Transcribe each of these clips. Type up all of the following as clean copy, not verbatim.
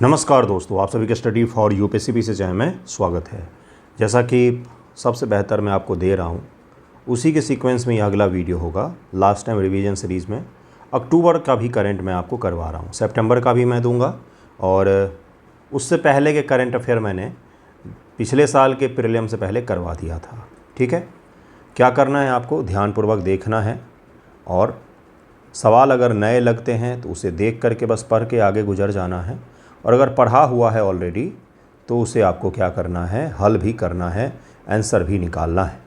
नमस्कार दोस्तों, आप सभी के स्टडी फॉर यूपीएससी से चैनल में स्वागत है। जैसा कि सबसे बेहतर मैं आपको दे रहा हूँ, उसी के सीक्वेंस में ये अगला वीडियो होगा। लास्ट टाइम रिवीजन सीरीज़ में अक्टूबर का भी करंट मैं आपको करवा रहा हूँ, सितंबर का भी मैं दूंगा और उससे पहले के करंट अफेयर मैंने पिछले साल के प्रीलिम से पहले करवा दिया था। ठीक है, क्या करना है आपको ध्यानपूर्वक देखना है और सवाल अगर नए लगते हैं तो उसे देख करके बस पढ़ के आगे गुजर जाना है, और अगर पढ़ा हुआ है ऑलरेडी तो उसे आपको क्या करना है, हल भी करना है, आंसर भी निकालना है।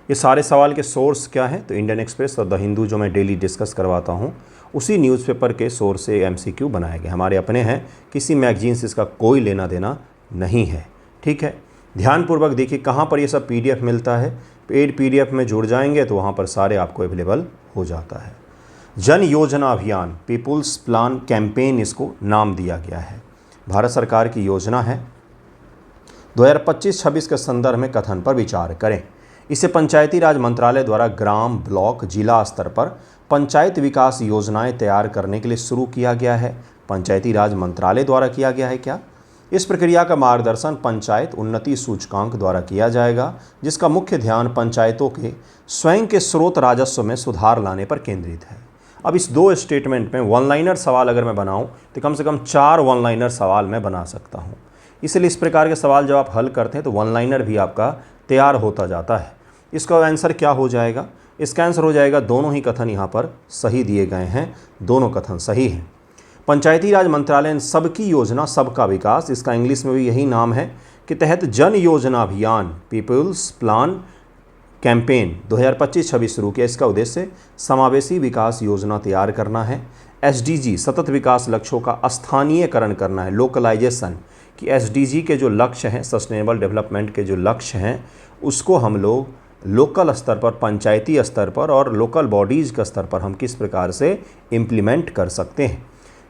ये सारे सवाल के सोर्स क्या हैं, तो इंडियन एक्सप्रेस और द हिंदू जो मैं डेली डिस्कस करवाता हूँ उसी न्यूज़पेपर के सोर्स से एमसीक्यू बनाए गए, हमारे अपने हैं, किसी मैगजीन से इसका कोई लेना देना नहीं है। ठीक है, ध्यानपूर्वक देखिए कहाँ पर ये सब पीडीएफ मिलता है। पेड पीडीएफ में जुड़ जाएंगे तो वहाँ पर सारे आपको अवेलेबल हो जाता है। जन योजना अभियान, पीपुल्स प्लान कैंपेन इसको नाम दिया गया है। भारत सरकार की योजना है। 2025-26 के संदर्भ में कथन पर विचार करें। इसे पंचायती राज मंत्रालय द्वारा ग्राम, ब्लॉक, जिला स्तर पर पंचायत विकास योजनाएं तैयार करने के लिए शुरू किया गया है। पंचायती राज मंत्रालय द्वारा किया गया है क्या? इस प्रक्रिया का मार्गदर्शन पंचायत उन्नति सूचकांक द्वारा किया जाएगा, जिसका मुख्य ध्यान पंचायतों के स्वयं के स्रोत राजस्व में सुधार लाने पर केंद्रित है। अब इस दो स्टेटमेंट में वन लाइनर सवाल अगर मैं बनाऊं तो कम से कम 4 वन लाइनर सवाल मैं बना सकता हूं। इसलिए इस प्रकार के सवाल जब आप हल करते हैं तो वन लाइनर भी आपका तैयार होता जाता है। इसका आंसर क्या हो जाएगा? इसका आंसर हो जाएगा, दोनों ही कथन यहाँ पर सही दिए गए हैं, दोनों कथन सही हैं। पंचायती राज मंत्रालय सबकी योजना सबका विकास, इसका इंग्लिश में भी यही नाम है, के तहत जन योजना अभियान पीपल्स प्लान कैंपेन 2025-26 शुरू किया। इसका उद्देश्य समावेशी विकास योजना तैयार करना है। एसडीजी सतत विकास लक्ष्यों का स्थानीयकरण करना है, लोकलाइजेशन, कि एसडीजी के जो लक्ष्य हैं, सस्टेनेबल डेवलपमेंट के जो लक्ष्य हैं, उसको हम लोग लोकल स्तर पर, पंचायती स्तर पर और लोकल बॉडीज़ के स्तर पर हम किस प्रकार से इम्प्लीमेंट कर सकते हैं।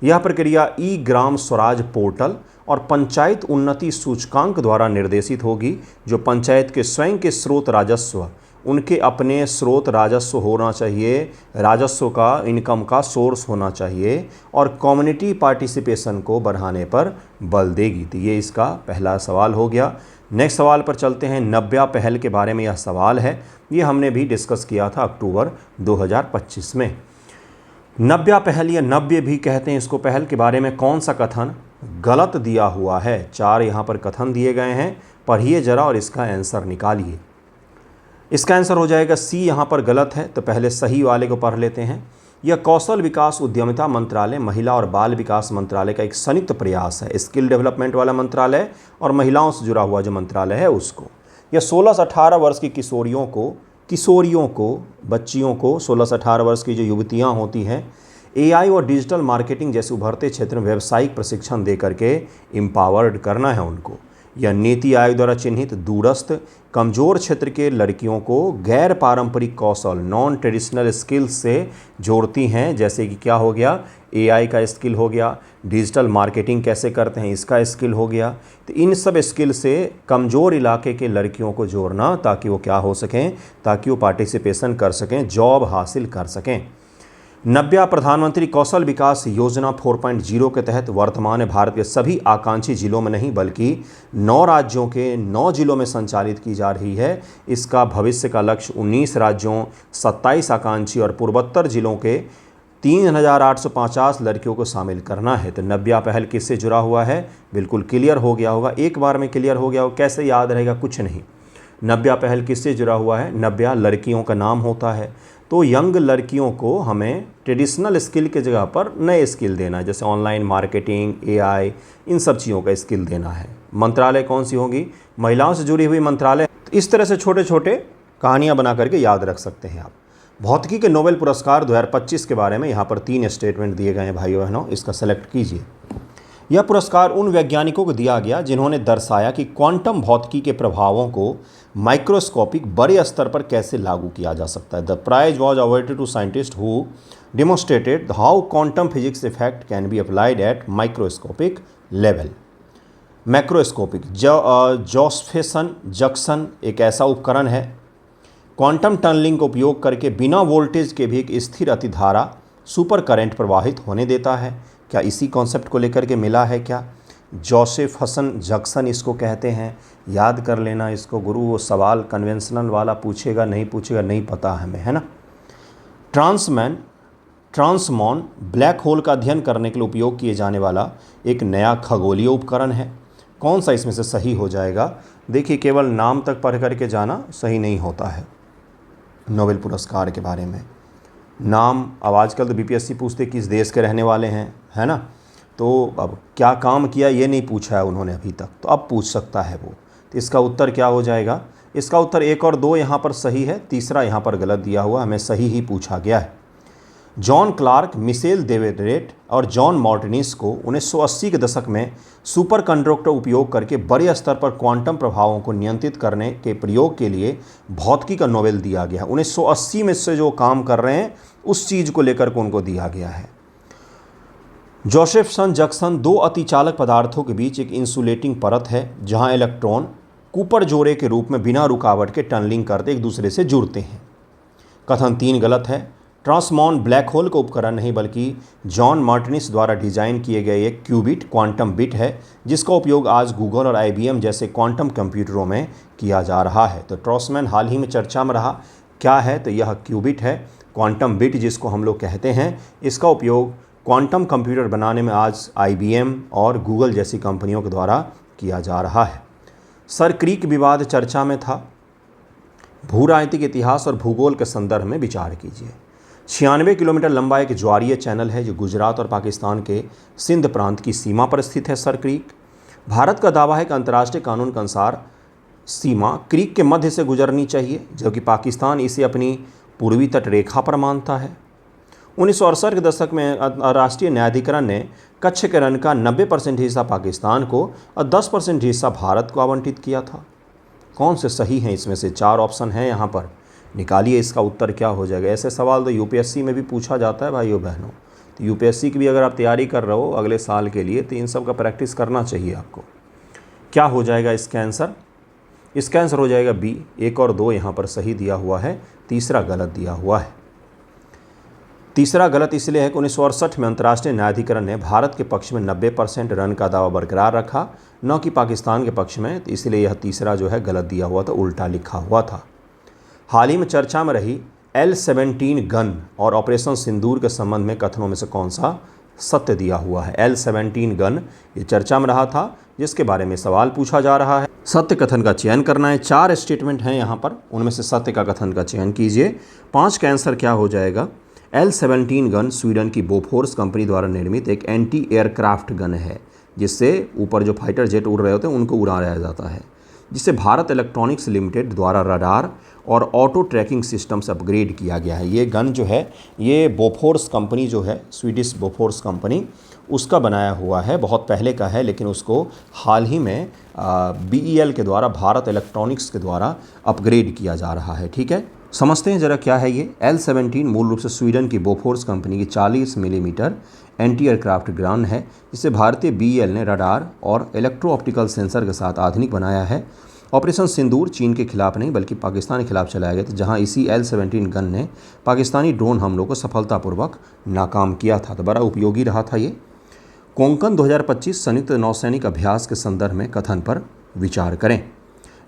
यह प्रक्रिया ई ग्राम स्वराज पोर्टल और पंचायत उन्नति सूचकांक द्वारा निर्देशित होगी, जो पंचायत के स्वयं के स्रोत राजस्व, उनके अपने स्रोत राजस्व होना चाहिए, राजस्व का, इनकम का सोर्स होना चाहिए, और कम्युनिटी पार्टिसिपेशन को बढ़ाने पर बल देगी। तो ये इसका पहला सवाल हो गया। नेक्स्ट सवाल पर चलते हैं। नव्या पहल के बारे में यह सवाल है, ये हमने भी डिस्कस किया था अक्टूबर 2025 में। नव्या पहल या नव्य भी कहते हैं इसको, पहल के बारे में कौन सा कथन गलत दिया हुआ है? 4 यहाँ पर कथन दिए गए हैं, पढ़िए जरा और इसका आंसर निकालिए। इसका आंसर हो जाएगा सी, यहाँ पर गलत है, तो पहले सही वाले को पढ़ लेते हैं। यह कौशल विकास उद्यमिता मंत्रालय, महिला और बाल विकास मंत्रालय का एक संयुक्त प्रयास है। स्किल डेवलपमेंट वाला मंत्रालय और महिलाओं से जुड़ा हुआ जो मंत्रालय है उसको। यह 16 से 18 वर्ष की किशोरियों को, बच्चियों को, 16 से 18 वर्ष की जो युवतियाँ होती हैं, एआई और डिजिटल मार्केटिंग जैसे उभरते क्षेत्र में व्यावसायिक प्रशिक्षण दे करके एम्पावर्ड करना है उनको। यह नीति आयोग द्वारा चिन्हित दूरस्थ कमजोर क्षेत्र के लड़कियों को गैर पारंपरिक कौशल, नॉन ट्रेडिशनल स्किल्स से जोड़ती हैं, जैसे कि क्या हो गया, एआई का स्किल हो गया, डिजिटल मार्केटिंग कैसे करते हैं इसका स्किल हो गया। तो इन सब स्किल से कमज़ोर इलाके के लड़कियों को जोड़ना, ताकि वो क्या हो सकें, ताकि वो पार्टिसिपेशन कर सकें, जॉब हासिल कर सकें। नव्या प्रधानमंत्री कौशल विकास योजना 4.0 के तहत वर्तमान भारत के सभी आकांक्षी जिलों में नहीं बल्कि 9 राज्यों के 9 जिलों में संचालित की जा रही है। इसका भविष्य का लक्ष्य 19 राज्यों, 27 आकांक्षी और पूर्वोत्तर जिलों के 3850 लड़कियों को शामिल करना है। तो नव्या पहल किससे जुड़ा हुआ है? बिल्कुल क्लियर हो गया होगा, एक बार में क्लियर हो गया हो। कैसे याद रहेगा? कुछ नहीं। नव्या पहल किससे जुड़ा हुआ है? नव्या लड़कियों का नाम होता है, तो यंग लड़कियों को हमें ट्रेडिशनल स्किल के जगह पर नए स्किल देना है, जैसे ऑनलाइन मार्केटिंग, एआई, इन सब चीज़ों का स्किल देना है। मंत्रालय कौन सी होगी? महिलाओं से जुड़ी हुई मंत्रालय। तो इस तरह से छोटे छोटे कहानियाँ बना करके याद रख सकते हैं आप। भौतिकी के नोबेल पुरस्कार 2025 के बारे में यहाँ पर 3 स्टेटमेंट दिए गए हैं भाइयों बहनों, इसका सेलेक्ट कीजिए। यह पुरस्कार उन वैज्ञानिकों को दिया गया जिन्होंने दर्शाया कि क्वांटम भौतिकी के प्रभावों को माइक्रोस्कोपिक बड़े स्तर पर कैसे लागू किया जा सकता है। The prize was awarded to scientist who demonstrated how quantum physics effect can be applied at microscopic level. Macroscopic Josephson junction एक ऐसा उपकरण है, क्वांटम टनलिंग का उपयोग करके बिना वोल्टेज के भी एक स्थिर अतिधारा सुपर करंट प्रवाहित होने देता है। क्या इसी कॉन्सेप्ट को लेकर के मिला है क्या? जोसेफ हसन जक्सन इसको कहते हैं। याद कर लेना इसको गुरु, वो सवाल कन्वेंशनल वाला पूछेगा नहीं पता हमें, है ना। ट्रांसमॉन ब्लैक होल का अध्ययन करने के लिए उपयोग किए जाने वाला एक नया खगोलीय उपकरण है। कौन सा इसमें से सही हो जाएगा? देखिए, केवल नाम तक पढ़ करके जाना सही नहीं होता है नोबेल पुरस्कार के बारे में। नाम, अब आजकल तो बीपीएससी पूछते किस देश के रहने वाले हैं, है ना। तो अब क्या काम किया ये नहीं पूछा है उन्होंने अभी तक, तो अब पूछ सकता है वो। तो इसका उत्तर क्या हो जाएगा? इसका उत्तर 1 और 2 यहाँ पर सही है, तीसरा यहाँ पर गलत दिया हुआ, हमें सही ही पूछा गया है। जॉन क्लार्क, मिशेल देवेरेट और जॉन मार्टिनिस को 1980 के दशक में सुपर कंडक्टर उपयोग करके बड़े स्तर पर क्वांटम प्रभावों को नियंत्रित करने के प्रयोग के लिए भौतिकी का नोबेल दिया गया। 1980 में से जो काम कर रहे हैं उस चीज़ को लेकर के उनको दिया गया है। जोसेफसन जक्सन 2 अतिचालक पदार्थों के बीच एक इंसुलेटिंग परत है जहां इलेक्ट्रॉन कूपर जोड़े के रूप में बिना रुकावट के टनलिंग करते एक दूसरे से जुड़ते हैं। कथन 3 गलत है। ट्रांसमॉन ब्लैक होल का उपकरण नहीं बल्कि जॉन मार्टिनिस द्वारा डिजाइन किए गए एक क्यूबिट क्वांटम बिट है जिसका उपयोग आज गूगल और IBM जैसे क्वांटम कंप्यूटरों में किया जा रहा है। तो ट्रांसमॉन हाल ही में चर्चा में रहा, क्या है? तो यह क्यूबिट है, क्वांटम बिट जिसको हम लोग कहते हैं। इसका उपयोग क्वांटम कंप्यूटर बनाने में आज IBM और गूगल जैसी कंपनियों के द्वारा किया जा रहा है। सर क्रीक विवाद चर्चा में था। भूराजनीतिक इतिहास और भूगोल के संदर्भ में विचार कीजिए। 96 किलोमीटर लंबा एक ज्वारीय चैनल है जो गुजरात और पाकिस्तान के सिंध प्रांत की सीमा पर स्थित है। सर क्रीक, भारत का दावा है कि अंतर्राष्ट्रीय कानून के अनुसार सीमा क्रीक के मध्य से गुजरनी चाहिए, जबकि पाकिस्तान इसे अपनी पूर्वी तट रेखा पर मानता है। 1968 के दशक में राष्ट्रीय न्यायाधिकरण ने कच्छ के रण का 90% हिस्सा पाकिस्तान को और 10% हिस्सा भारत को आवंटित किया था। कौन से सही हैं? इसमें से 4 ऑप्शन हैं यहाँ पर, निकालिए इसका उत्तर क्या हो जाएगा। ऐसे सवाल तो यूपीएससी में भी पूछा जाता है भाइयों बहनों। तो यूपीएससी की भी अगर आप तैयारी कर रहे हो अगले साल के लिए तो इन सब का प्रैक्टिस करना चाहिए आपको। क्या हो जाएगा इसका आंसर? इसका आंसर हो जाएगा बी। 1 और 2 यहाँ पर सही दिया हुआ है, तीसरा गलत दिया हुआ है। तीसरा गलत इसलिए है कि 1968 में अंतर्राष्ट्रीय न्यायाधिकरण ने भारत के पक्ष में 90% रन का दावा बरकरार रखा, न कि पाकिस्तान के पक्ष में, तो इसलिए यह तीसरा जो है गलत दिया हुआ था, उल्टा लिखा हुआ था। हाल ही में चर्चा में रही L-17 गन और ऑपरेशन सिंदूर के संबंध में कथनों में से कौन सा सत्य दिया हुआ है? L-17 गन ये चर्चा में रहा था जिसके बारे में सवाल पूछा जा रहा है। सत्य कथन का चयन करना है। 4 स्टेटमेंट हैं यहाँ पर, उनमें से सत्य का कथन का चयन कीजिए। 5 का आंसर क्या हो जाएगा? L-17 गन स्वीडन की बोफोर्स कंपनी द्वारा निर्मित एक एंटी एयरक्राफ्ट गन है जिससे ऊपर जो फाइटर जेट उड़ रहे होते हैं उनको उड़ाया जाता है, जिसे भारत इलेक्ट्रॉनिक्स लिमिटेड द्वारा रडार और ऑटो ट्रैकिंग सिस्टम से अपग्रेड किया गया है। ये गन जो है ये बोफोर्स कंपनी जो है, स्वीडिश बोफोर्स कंपनी, उसका बनाया हुआ है, बहुत पहले का है, लेकिन उसको हाल ही में BEL के द्वारा, भारत इलेक्ट्रॉनिक्स के द्वारा अपग्रेड किया जा रहा है। ठीक है, समझते हैं जरा क्या है ये। L-17 मूल रूप से स्वीडन की बोफोर्स कंपनी की 40 मिलीमीटर एंटी एयरक्राफ्ट गन है जिसे भारतीय BEL ने रडार और इलेक्ट्रो ऑप्टिकल सेंसर के साथ आधुनिक बनाया है। ऑपरेशन सिंदूर चीन के खिलाफ नहीं बल्कि पाकिस्तान के खिलाफ चलाया गया था, जहां इसी L-17 गन ने पाकिस्तानी ड्रोन हमलों को सफलतापूर्वक नाकाम किया था, तो बड़ा उपयोगी रहा था ये। कोंकण 2025 संयुक्त नौसैनिक अभ्यास के संदर्भ में कथन पर विचार करें।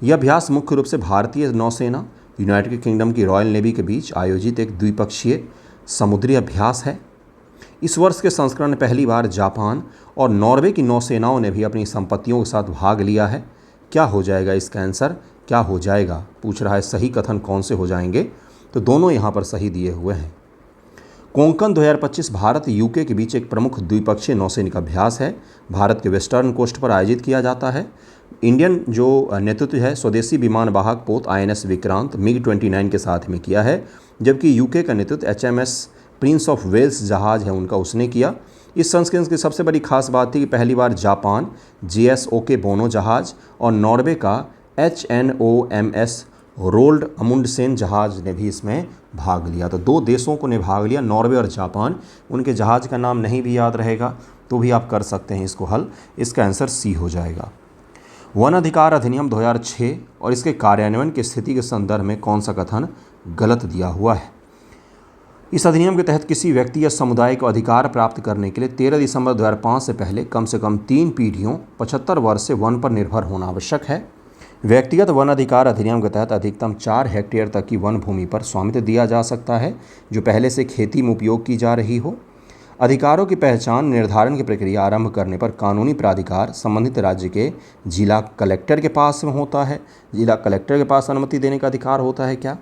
यह अभ्यास मुख्य रूप से भारतीय नौसेना, यूनाइटेड किंगडम की रॉयल नेवी के बीच आयोजित एक द्विपक्षीय समुद्री अभ्यास है। इस वर्ष के संस्करण में पहली बार जापान और नॉर्वे की नौसेनाओं ने भी अपनी संपत्तियों के साथ भाग लिया है। क्या हो जाएगा इसका आंसर? क्या हो जाएगा पूछ रहा है, सही कथन कौन से हो जाएंगे? तो दोनों यहाँ पर सही दिए हुए हैं। कोंकण 2025 भारत UK के बीच एक प्रमुख द्विपक्षीय नौसैनिक अभ्यास है। भारत के वेस्टर्न कोस्ट पर आयोजित किया जाता है। इंडियन जो नेतृत्व है स्वदेशी विमान वाहक पोत INS विक्रांत MiG-29 के साथ में किया है, जबकि UK का नेतृत्व HMS प्रिंस ऑफ वेल्स जहाज है उनका उसने किया। इस संस्करण की सबसे बड़ी खास बात थी कि पहली बार जापान JSOK बोनो जहाज और नॉर्वे का HNOMS रोल्ड अमुंडसेन जहाज ने भी इसमें भाग लिया। तो 2 देशों को ने भाग लिया, नॉर्वे और जापान। उनके जहाज का नाम नहीं भी याद रहेगा तो भी आप कर सकते हैं इसको हल। इसका आंसर सी हो जाएगा। वन अधिकार अधिनियम 2006 और इसके कार्यान्वयन की स्थिति के संदर्भ में कौन सा कथन गलत दिया हुआ है? इस अधिनियम के तहत किसी व्यक्ति या समुदाय को अधिकार प्राप्त करने के लिए 13 दिसंबर 2005 से पहले कम से कम 3 पीढ़ियों 75 वर्ष से वन पर निर्भर होना आवश्यक है। व्यक्तिगत वन अधिकार अधिनियम के तहत अधिकतम 4 हेक्टेयर तक की वन भूमि पर स्वामित्व दिया जा सकता है जो पहले से खेती में उपयोग की जा रही हो। अधिकारों की पहचान निर्धारण की प्रक्रिया आरंभ करने पर कानूनी प्राधिकार संबंधित राज्य के जिला कलेक्टर के पास में होता है। जिला कलेक्टर के पास अनुमति देने का अधिकार होता है क्या?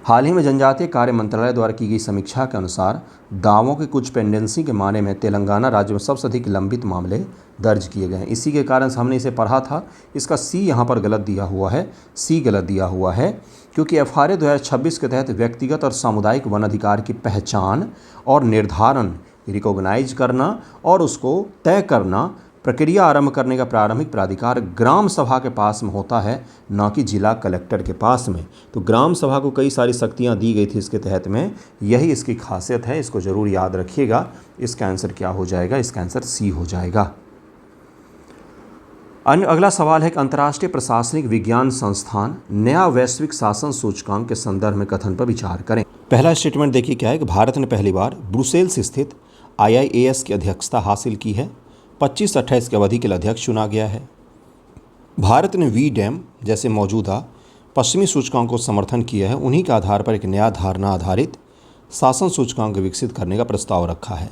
हाल ही में जनजातीय कार्य मंत्रालय द्वारा की गई समीक्षा के अनुसार दावों की कुछ पेंडेंसी के मामले में तेलंगाना राज्य में सबसे अधिक लंबित मामले दर्ज किए गए हैं। इसी के कारण हमने इसे पढ़ा था। इसका सी यहाँ पर गलत दिया हुआ है, सी गलत दिया हुआ है क्योंकि FRA 2026 के तहत व्यक्तिगत और सामुदायिक वन अधिकार की पहचान और निर्धारण, रिकॉग्नाइज करना और उसको तय करना, प्रक्रिया आरंभ करने का प्रारंभिक प्राधिकार ग्राम सभा के पास में होता है, न कि जिला कलेक्टर के पास में। तो ग्राम सभा को कई सारी शक्तियां दी गई थी इसके तहत में, यही इसकी खासियत है। इसको जरूर याद रखिएगा। इसका आंसर क्या हो जाएगा? इसका आंसर सी हो जाएगा। अगला सवाल है कि अंतर्राष्ट्रीय प्रशासनिक विज्ञान संस्थान नया वैश्विक शासन सूचकांक के संदर्भ में कथन पर विचार करें। पहला स्टेटमेंट देखिए क्या है कि भारत ने पहली बार ब्रुसेल्स स्थित IIAS की अध्यक्षता हासिल की है। 25 से 28 की अवधि के लिए अध्यक्ष चुना गया है। भारत ने VDAM जैसे मौजूदा पश्चिमी सूचकांक को समर्थन किया है। उन्हीं के आधार पर एक नया धारणा आधारित शासन सूचकांक विकसित करने का प्रस्ताव रखा है।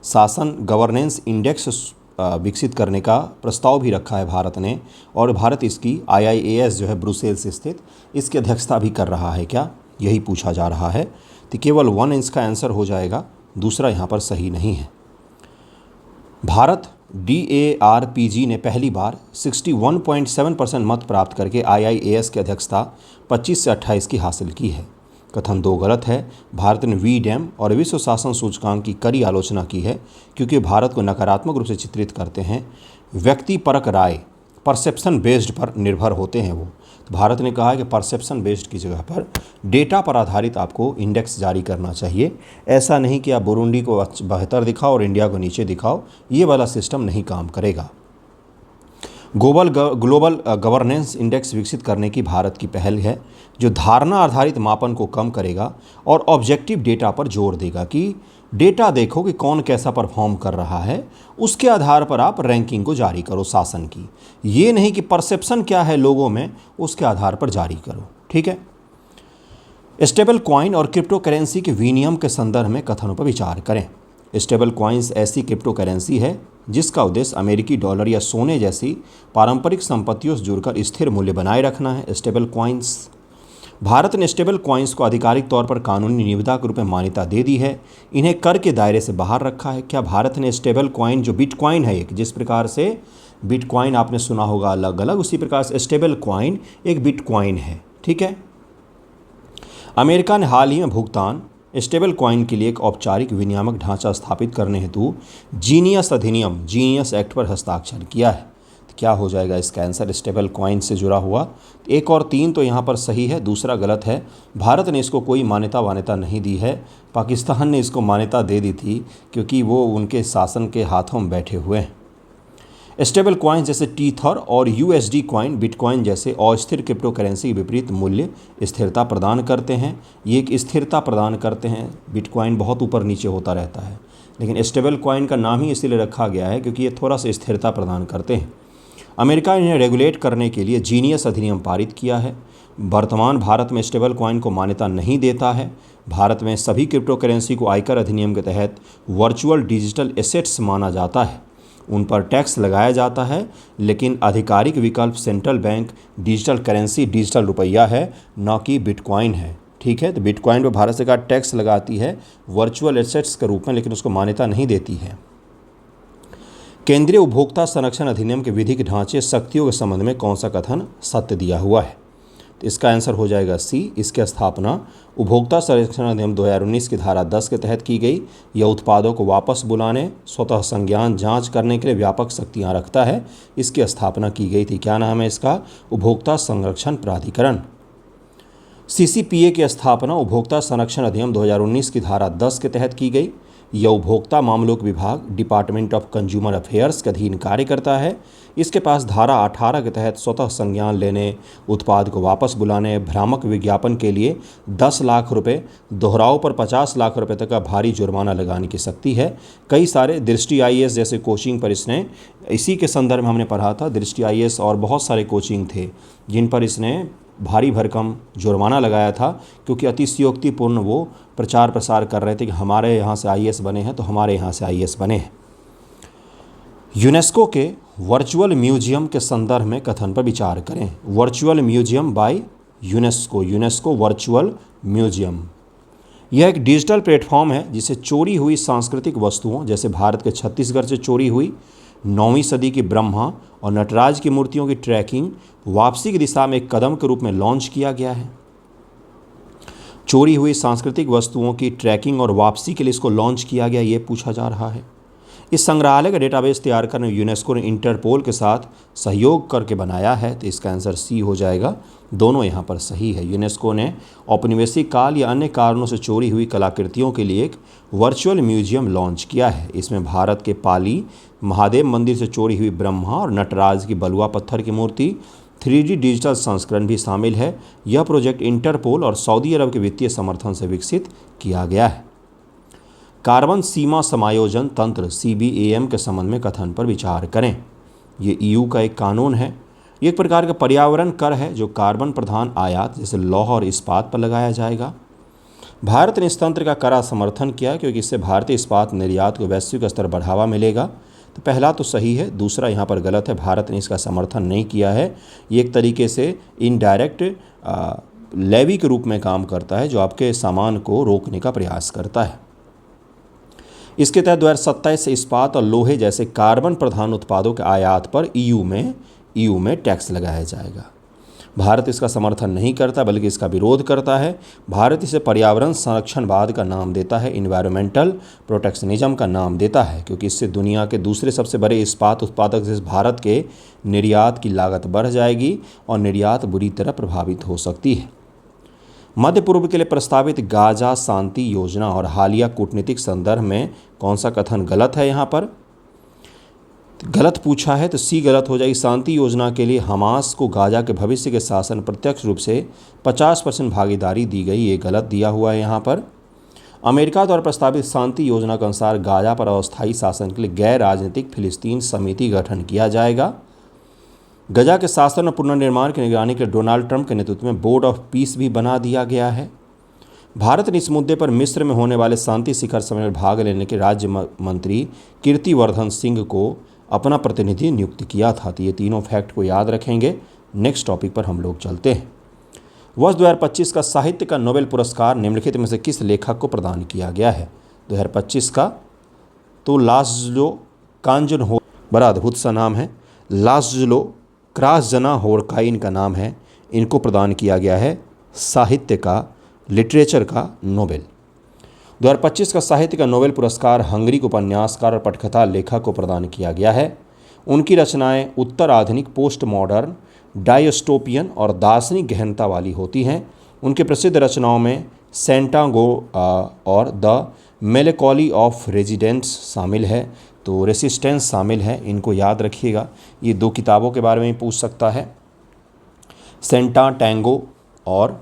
शासन गवर्नेंस इंडेक्स विकसित करने का प्रस्ताव भी रखा है भारत ने, और भारत इसकी IIAS जो है ब्रुसेल्स स्थित, इसकी अध्यक्षता भी कर रहा है क्या? यही पूछा जा रहा है। तो केवल 1 इंच का आंसर हो जाएगा, दूसरा यहाँ पर सही नहीं है। भारत DARPG ने पहली बार 61.7% मत प्राप्त करके IIAS की अध्यक्षता 25 से 28 की हासिल की है। कथन 2 गलत है। भारत ने VDAM और विश्व शासन सूचकांक की कड़ी आलोचना की है क्योंकि भारत को नकारात्मक रूप से चित्रित करते हैं। व्यक्तिपरक राय, परसेप्शन बेस्ड पर निर्भर होते हैं वो। तो भारत ने कहा है कि परसेप्शन बेस्ड की जगह पर डेटा पर आधारित आपको इंडेक्स जारी करना चाहिए। ऐसा नहीं कि आप बुरुंडी को बेहतर दिखाओ और इंडिया को नीचे दिखाओ, ये वाला सिस्टम नहीं काम करेगा। ग्लोबल गवर्नेंस इंडेक्स विकसित करने की भारत की पहल है जो धारणा आधारित मापन को कम करेगा और ऑब्जेक्टिव डेटा पर जोर देगा कि डेटा देखो कि कौन कैसा परफॉर्म कर रहा है, उसके आधार पर आप रैंकिंग को जारी करो शासन की। ये नहीं कि परसेप्शन क्या है लोगों में, उसके आधार पर जारी करो। ठीक है। स्टेबल कॉइन और क्रिप्टो करेंसी के विनियम के संदर्भ में कथनों पर विचार करें। स्टेबल कॉइन्स ऐसी क्रिप्टो करेंसी है जिसका उद्देश्य अमेरिकी डॉलर या सोने जैसी पारंपरिक संपत्तियों से जुड़कर स्थिर मूल्य बनाए रखना है। स्टेबल कॉइन्स, भारत ने स्टेबल कॉइन्स को आधिकारिक तौर पर कानूनी निविदा के रूप में मान्यता दे दी है। इन्हें कर के दायरे से बाहर रखा है। क्या भारत ने स्टेबल कॉइन जो बिटकॉइन है, एक जिस प्रकार से बिटकॉइन आपने सुना होगा अलग अलग, उसी प्रकार से स्टेबल कॉइन एक बिटकॉइन है। ठीक है। अमेरिका ने हाल ही में भुगतान स्टेबल कॉइन के लिए एक औपचारिक विनियामक ढांचा स्थापित करने हेतु जीनियस अधिनियम, जीनियस एक्ट पर हस्ताक्षर किया है। तो क्या हो जाएगा इसका आंसर? स्टेबल कॉइन से जुड़ा हुआ 1 और 3 तो यहाँ पर सही है, दूसरा गलत है। भारत ने इसको कोई मान्यता नहीं दी है। पाकिस्तान ने इसको मान्यता दे दी थी क्योंकि वो उनके शासन के हाथों में बैठे हुए हैं। स्टेबल कॉइन जैसे टीथर और USD कॉइन बिटकॉइन जैसे अस्थिर क्रिप्टो करेंसी के विपरीत मूल्य स्थिरता प्रदान करते हैं। ये एक स्थिरता प्रदान करते हैं। बिटकॉइन बहुत ऊपर नीचे होता रहता है, लेकिन स्टेबल कॉइन का नाम ही इसीलिए रखा गया है क्योंकि ये थोड़ा सा स्थिरता प्रदान करते हैं। अमेरिका ने इन्हें रेगुलेट करने के लिए जीनियस अधिनियम पारित किया है। वर्तमान भारत में स्टेबल कॉइन को मान्यता नहीं देता है। भारत में सभी क्रिप्टो करेंसी को आयकर अधिनियम के तहत वर्चुअल डिजिटल एसेट्स माना जाता है। उन पर टैक्स लगाया जाता है, लेकिन आधिकारिक विकल्प central bank digital currency, digital रुपया है, न कि बिटकॉइन है। ठीक है। तो बिटकॉइन पर भारत सरकार टैक्स लगाती है वर्चुअल एसेट्स के रूप में, लेकिन उसको मान्यता नहीं देती है। केंद्रीय उपभोक्ता संरक्षण अधिनियम के विधिक ढांचे शक्तियों के संबंध में कौन सा कथन सत्य दिया हुआ है? तो इसका आंसर हो जाएगा सी। इसकी स्थापना उपभोक्ता संरक्षण अधिनियम 2019 की धारा 10 के तहत की गई। यह उत्पादों को वापस बुलाने, स्वतः संज्ञान जांच करने के लिए व्यापक शक्तियां रखता है। इसकी स्थापना की गई थी। क्या नाम है इसका? उपभोक्ता संरक्षण प्राधिकरण। CCPA की स्थापना उपभोक्ता संरक्षण अधिनियम 2019 की धारा 10 के तहत की गई। यह उपभोक्ता मामलों के विभाग डिपार्टमेंट ऑफ कंज्यूमर अफेयर्स के अधीन कार्य करता है। इसके पास धारा 18 के तहत स्वतः संज्ञान लेने, उत्पाद को वापस बुलाने, भ्रामक विज्ञापन के लिए 10 लाख रुपए, दोहराव पर 50 लाख रुपए तक का भारी जुर्माना लगाने की शक्ति है। कई सारे दृष्टि IAS जैसे कोचिंग पर इसने, इसी के संदर्भ में हमने पढ़ा था, दृष्टि IAS और बहुत सारे कोचिंग थे जिन पर इसने भारी भरकम जुर्माना लगाया था, क्योंकि अतिशयोक्तिपूर्ण वो प्रचार प्रसार कर रहे थे कि हमारे यहाँ से IAS बने हैं तो हमारे यहाँ से IAS बने हैं। यूनेस्को के वर्चुअल म्यूजियम के संदर्भ में कथन पर विचार करें। Virtual museum by UNESCO virtual museum, यह एक डिजिटल प्लेटफॉर्म है जिसे चोरी हुई सांस्कृतिक वस्तुओं, जैसे भारत के छत्तीसगढ़ से चोरी हुई 9वीं सदी की ब्रह्मा और नटराज की मूर्तियों की ट्रैकिंग वापसी की दिशा में एक कदम के रूप में लॉन्च किया गया है। चोरी हुई सांस्कृतिक वस्तुओं की ट्रैकिंग और वापसी के लिए इसको लॉन्च किया गया, ये पूछा जा रहा है। इस संग्रहालय का डेटाबेस तैयार करने में यूनेस्को ने इंटरपोल के साथ सहयोग करके बनाया है, तो इसका आंसर C हो जाएगा। दोनों यहाँ पर सही है। यूनेस्को ने औपनिवेशिक काल या अन्य कारणों से चोरी हुई कलाकृतियों के लिए एक वर्चुअल म्यूजियम लॉन्च किया है। इसमें भारत के पाली महादेव मंदिर से चोरी हुई ब्रह्मा और नटराज की बलुआ पत्थर की मूर्ति 3D डिजिटल संस्करण भी शामिल है। यह प्रोजेक्ट इंटरपोल और सऊदी अरब के वित्तीय समर्थन से विकसित किया गया है। कार्बन सीमा समायोजन तंत्र CBAM के संबंध में कथन पर विचार करें। ये EU का एक कानून है। ये एक प्रकार का पर्यावरण कर है जो कार्बन प्रधान आयात जैसे लौह और इस्पात पर लगाया जाएगा। भारत ने इस तंत्र का कड़ा समर्थन किया क्योंकि इससे भारतीय इस्पात निर्यात को वैश्विक स्तर बढ़ावा मिलेगा। तो पहला तो सही है, दूसरा यहाँ पर गलत है, भारत ने इसका समर्थन नहीं किया है। ये एक तरीके से इनडायरेक्ट लेवी के रूप में काम करता है जो आपके सामान को रोकने का प्रयास करता है। इसके तहत 2027 से इस्पात और लोहे जैसे कार्बन प्रधान उत्पादों के आयात पर EU में टैक्स लगाया जाएगा। भारत इसका समर्थन नहीं करता बल्कि इसका विरोध करता है। भारत इसे पर्यावरण संरक्षणवाद का नाम देता है, इन्वायरमेंटल प्रोटेक्शनिज्म का नाम देता है, क्योंकि इससे दुनिया के दूसरे सबसे बड़े इस्पात उत्पादक से भारत के निर्यात की लागत बढ़ जाएगी और निर्यात बुरी तरह प्रभावित हो सकती है। मध्य पूर्व के लिए प्रस्तावित गाजा शांति योजना और हालिया कूटनीतिक संदर्भ में कौन सा कथन गलत है? यहाँ पर गलत पूछा है तो C गलत हो जाएगी। शांति योजना के लिए हमास को गाजा के भविष्य के शासन प्रत्यक्ष रूप से 50% भागीदारी दी गई, ये गलत दिया हुआ है। यहाँ पर अमेरिका द्वारा प्रस्तावित शांति योजना के अनुसार गाजा पर अस्थायी शासन के लिए गैर राजनीतिक फिलिस्तीन समिति गठन किया जाएगा। गजा के शासन और पुनर्निर्माण की निगरानी के डोनाल्ड ट्रंप के नेतृत्व में बोर्ड ऑफ पीस भी बना दिया गया है। भारत ने इस मुद्दे पर मिस्र में होने वाले शांति शिखर सम्मेलन में भाग लेने के राज्य मंत्री कीर्तिवर्धन सिंह को अपना प्रतिनिधि नियुक्त किया था। तो ये तीनों फैक्ट को याद रखेंगे। नेक्स्ट टॉपिक पर हम लोग चलते हैं। वर्ष 2025 का साहित्य का नोबेल पुरस्कार निम्नलिखित में से किस लेखक को प्रदान किया गया है? 2025 का तो लाज़लो कांजन, बड़ा अद्भुत सा नाम है, लाज़लो क्रासजना-होरकाइन का नाम है। इनको प्रदान किया गया है साहित्य का, लिटरेचर का नोबेल। 2025 का साहित्य का नोबेल पुरस्कार हंगरी के उपन्यासकार और पटकथा लेखक को प्रदान किया गया है। उनकी रचनाएं उत्तर आधुनिक, पोस्ट मॉडर्न, डायस्टोपियन और दार्शनिक गहनता वाली होती हैं। उनके प्रसिद्ध रचनाओं में सेंटागो और द मेलेकॉली ऑफ रेजिडेंट्स शामिल है, तो रेसिस्टेंस शामिल है। इनको याद रखिएगा, ये दो किताबों के बारे में पूछ सकता है। सेंटा टैंगो और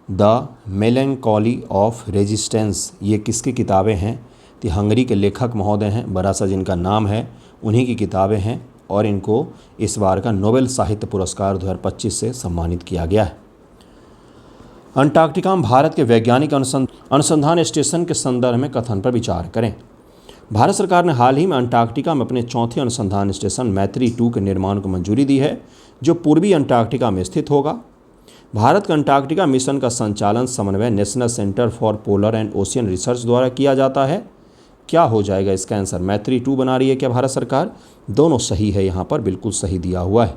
द मेलेंकॉली ऑफ रेजिस्टेंस, ये किसकी किताबें हैं? तो हंगरी के लेखक महोदय हैं, बड़ा सा जिनका नाम है, उन्हीं की किताबें हैं और इनको इस बार का नोबेल साहित्य पुरस्कार 2025 से सम्मानित किया गया है। अंटार्कटिका में भारत के वैज्ञानिक अनुसंधान स्टेशन के संदर्भ में कथन पर विचार करें। भारत सरकार ने हाल ही में अंटार्कटिका में अपने चौथे अनुसंधान स्टेशन मैत्री-2 के निर्माण को मंजूरी दी है, जो पूर्वी अंटार्कटिका में स्थित होगा। भारत का अंटार्कटिका मिशन का संचालन समन्वय national centre for polar and ocean research द्वारा किया जाता है। क्या हो जाएगा इसका आंसर? मैत्री-2 बना रही है क्या भारत सरकार? दोनों सही है, यहाँ पर बिल्कुल सही दिया हुआ है।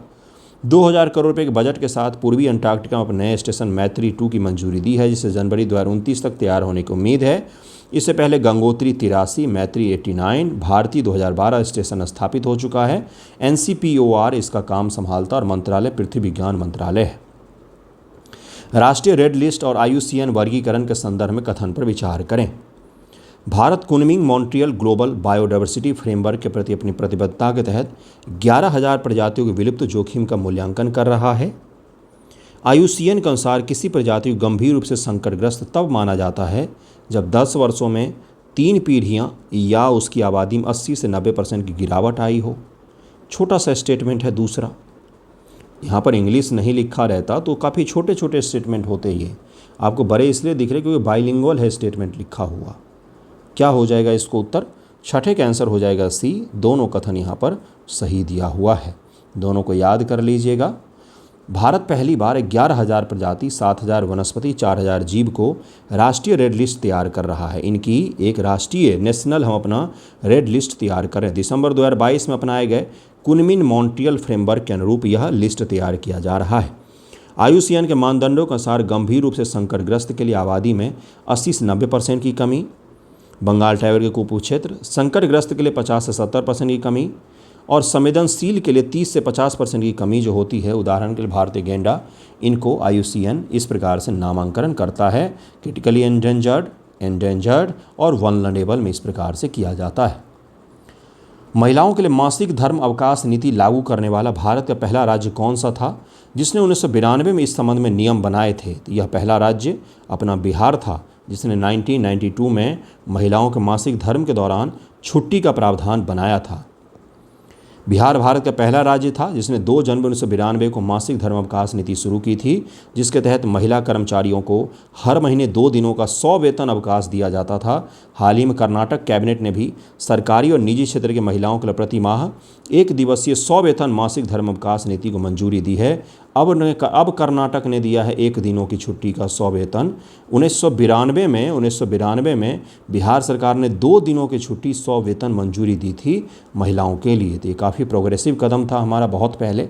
2000 करोड़ रुपये के बजट के साथ पूर्वी अंटार्कटिका में अपने नए स्टेशन मैत्री-2 की मंजूरी दी है, जिसे जनवरी 2029 तक तैयार होने की उम्मीद है। इससे पहले गंगोत्री 83, मैत्री 89, भारती 2012 स्टेशन स्थापित हो चुका है। NCPOR इसका काम संभालता और मंत्रालय पृथ्वी विज्ञान मंत्रालय है। राष्ट्रीय रेड लिस्ट और IUCN वर्गीकरण के संदर्भ में कथन पर विचार करें। Bharat Kunming Montreal global biodiversity framework के प्रति अपनी प्रतिबद्धता के तहत 11,000 प्रजातियों के विलुप्त जोखिम का मूल्यांकन कर रहा है। IUCN के अनुसार किसी प्रजाति को गंभीर रूप से संकटग्रस्त तब माना जाता है जब 10 वर्षों में 3 पीढ़ियां या उसकी आबादी में 80 से 90% की गिरावट आई हो। छोटा सा स्टेटमेंट है दूसरा, यहाँ पर इंग्लिश नहीं लिखा रहता तो काफ़ी छोटे छोटे स्टेटमेंट होते ये, आपको बड़े इसलिए दिख रहे क्योंकि बाइलिंगुअल है स्टेटमेंट लिखा हुआ। क्या हो जाएगा इसको उत्तर? छठे का आंसर हो जाएगा सी। दोनों कथन यहाँ पर सही दिया हुआ है, दोनों को याद कर लीजिएगा। भारत पहली बार 11,000 प्रजाति, 7,000 वनस्पति, 4,000 जीव को राष्ट्रीय रेड लिस्ट तैयार कर रहा है। इनकी एक राष्ट्रीय नेशनल हम अपना रेड लिस्ट तैयार करें। दिसंबर 2022 में अपनाए गए कुनमिंग मॉन्ट्रियल फ्रेमवर्क के अनुरूप यह लिस्ट तैयार किया जा रहा है। IUCN के मानदंडों के अनुसार गंभीर रूप से संकटग्रस्त के लिए आबादी में 80 से 90% की कमी, बंगाल टाइगर के कुपू क्षेत्र संकटग्रस्त के लिए 50 से 70% की कमी और संवेदनशील के लिए 30 से 50% की कमी जो होती है, उदाहरण के लिए भारतीय गैंडा, इनको IUCN इस प्रकार से नामांकन करता है। क्रिटिकली एंडेंजर्ड और वल्नरेबल में इस प्रकार से किया जाता है। महिलाओं के लिए मासिक धर्म अवकाश नीति लागू करने वाला भारत का पहला राज्य कौन सा था जिसने 1992 में इस संबंध में नियम बनाए थे? तो यह पहला राज्य अपना बिहार था, जिसने 1992 में महिलाओं के मासिक धर्म के दौरान छुट्टी का प्रावधान बनाया था। बिहार भारत का पहला राज्य था जिसने 2 जनवरी 1992 को मासिक धर्म अवकाश नीति शुरू की थी, जिसके तहत महिला कर्मचारियों को हर महीने 2 दिनों का 100 वेतन अवकाश दिया जाता था। हाल ही में कर्नाटक कैबिनेट ने भी सरकारी और निजी क्षेत्र के महिलाओं के लिए प्रति माह 1 दिवसीय 100 वेतन मासिक धर्म अवकाश नीति को मंजूरी दी है। अब कर्नाटक ने दिया है 1 दिनों की छुट्टी का 100 वेतन। 1992 में बिहार सरकार ने 2 दिनों की छुट्टी 100 वेतन मंजूरी दी थी महिलाओं के लिए। तो ये काफ़ी प्रोग्रेसिव कदम था हमारा बहुत पहले।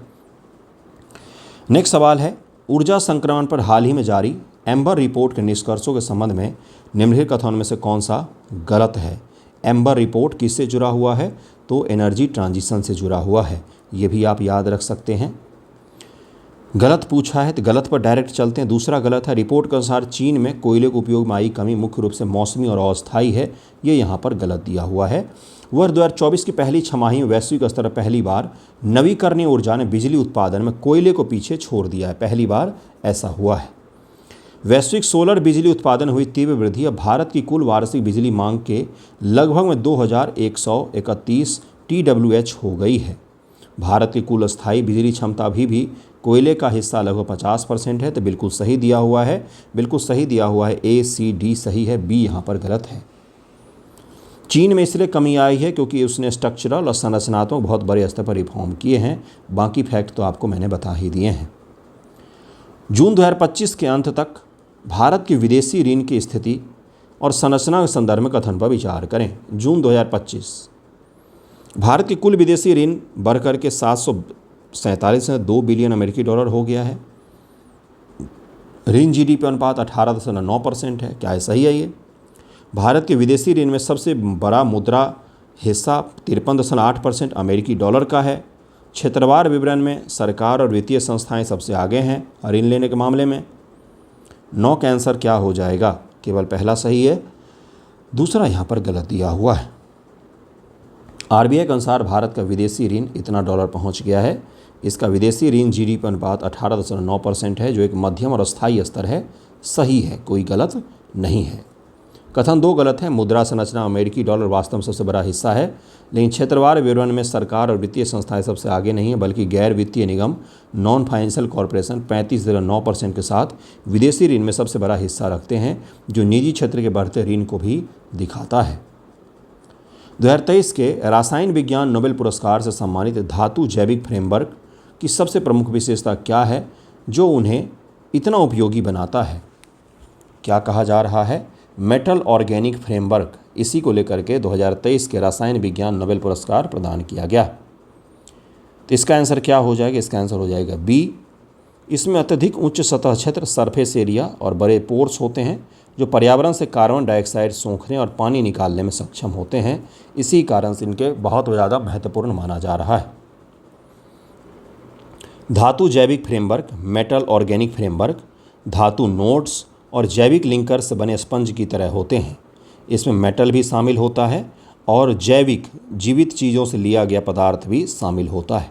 नेक्स्ट सवाल है, ऊर्जा संक्रमण पर हाल ही में जारी एम्बर रिपोर्ट के निष्कर्षों के संबंध में निम्नलिखित कथनों में से कौन सा गलत है? एम्बर रिपोर्ट किससे जुड़ा हुआ है? तो एनर्जी ट्रांजिशन से जुड़ा हुआ है, ये भी आप याद रख सकते हैं। गलत पूछा है तो गलत पर डायरेक्ट चलते हैं। दूसरा गलत है, रिपोर्ट के अनुसार चीन में कोयले के उपयोग में आई कमी मुख्य रूप से मौसमी और अस्थायी है, ये यहाँ पर गलत दिया हुआ है। वर्ष 2024 की पहली छमाही में वैश्विक स्तर पर पहली बार नवीकरणीय ऊर्जा ने बिजली उत्पादन में कोयले को पीछे छोड़ दिया है, पहली बार ऐसा हुआ है। वैश्विक सोलर बिजली उत्पादन हुई तीव्र वृद्धि। अब भारत की कुल वार्षिक बिजली मांग के लगभग में 2131 TWh हो गई है। भारत की कुल स्थायी बिजली क्षमता भी कोयले का हिस्सा लगभग 50% है, तो बिल्कुल सही दिया हुआ है, बिल्कुल सही दिया हुआ है। A, C, D सही है, B यहाँ पर गलत है। चीन में इसलिए कमी आई है क्योंकि उसने स्ट्रक्चरल और संरचनात्मक बहुत बड़े स्तर पर रिफॉर्म किए हैं। बाकी फैक्ट तो आपको मैंने बता ही दिए हैं। जून 2025 के अंत तक भारत की विदेशी ऋण की स्थिति और संरचना के संदर्भ में कथन पर विचार करें। जून 2025 भारत की कुल विदेशी ऋण बढ़कर के 747.2 बिलियन अमेरिकी डॉलर हो गया है। ऋण GDP अनुपात 18.9% है। क्या है सही है ये? भारत के विदेशी ऋण में सबसे बड़ा मुद्रा हिस्सा 53.8% अमेरिकी डॉलर का है। क्षेत्रवार विवरण में सरकार और वित्तीय संस्थाएं सबसे आगे हैं ऋण लेने के मामले में। 9 का आंसर क्या हो जाएगा? केवल पहला सही है, दूसरा यहाँ पर गलत दिया हुआ है। RBI के अनुसार भारत का विदेशी ऋण इतना डॉलर पहुँच गया है। इसका विदेशी ऋण GDP अनुपात 18.9% है, जो एक मध्यम और अस्थायी स्तर है। सही है, कोई गलत नहीं है। कथन 2 गलत है। मुद्रा संरचना अमेरिकी डॉलर वास्तव में सबसे बड़ा हिस्सा है, लेकिन क्षेत्रवार विवरण में सरकार और वित्तीय संस्थाएं सबसे आगे नहीं है, बल्कि गैर वित्तीय निगम नॉन फाइनेंशियल कॉरपोरेशन 35.9% के साथ विदेशी ऋण में सबसे बड़ा हिस्सा रखते हैं, जो निजी क्षेत्र के बढ़ते ऋण को भी दिखाता है। 2023 के रसायन विज्ञान नोबेल पुरस्कार से सम्मानित धातु जैविक फ्रेमवर्क की सबसे प्रमुख विशेषता क्या है जो उन्हें इतना उपयोगी बनाता है? क्या कहा जा रहा है? मेटल ऑर्गेनिक फ्रेमवर्क, इसी को लेकर के 2023 के रसायन विज्ञान नोबेल पुरस्कार प्रदान किया गया। तो इसका आंसर क्या हो जाएगा? इसका आंसर हो जाएगा B। इसमें अत्यधिक उच्च सतह क्षेत्र सरफेस एरिया और बड़े पोर्स होते हैं जो पर्यावरण से कार्बन डाइऑक्साइड सोखने और पानी निकालने में सक्षम होते हैं। इसी कारण से इनके बहुत ज़्यादा महत्वपूर्ण माना जा रहा है। धातु जैविक फ्रेमवर्क, मेटल ऑर्गेनिक फ्रेमवर्क धातु नोड्स और जैविक लिंकर से बने स्पंज की तरह होते हैं। इसमें मेटल भी शामिल होता है और जैविक जीवित चीज़ों से लिया गया पदार्थ भी शामिल होता है।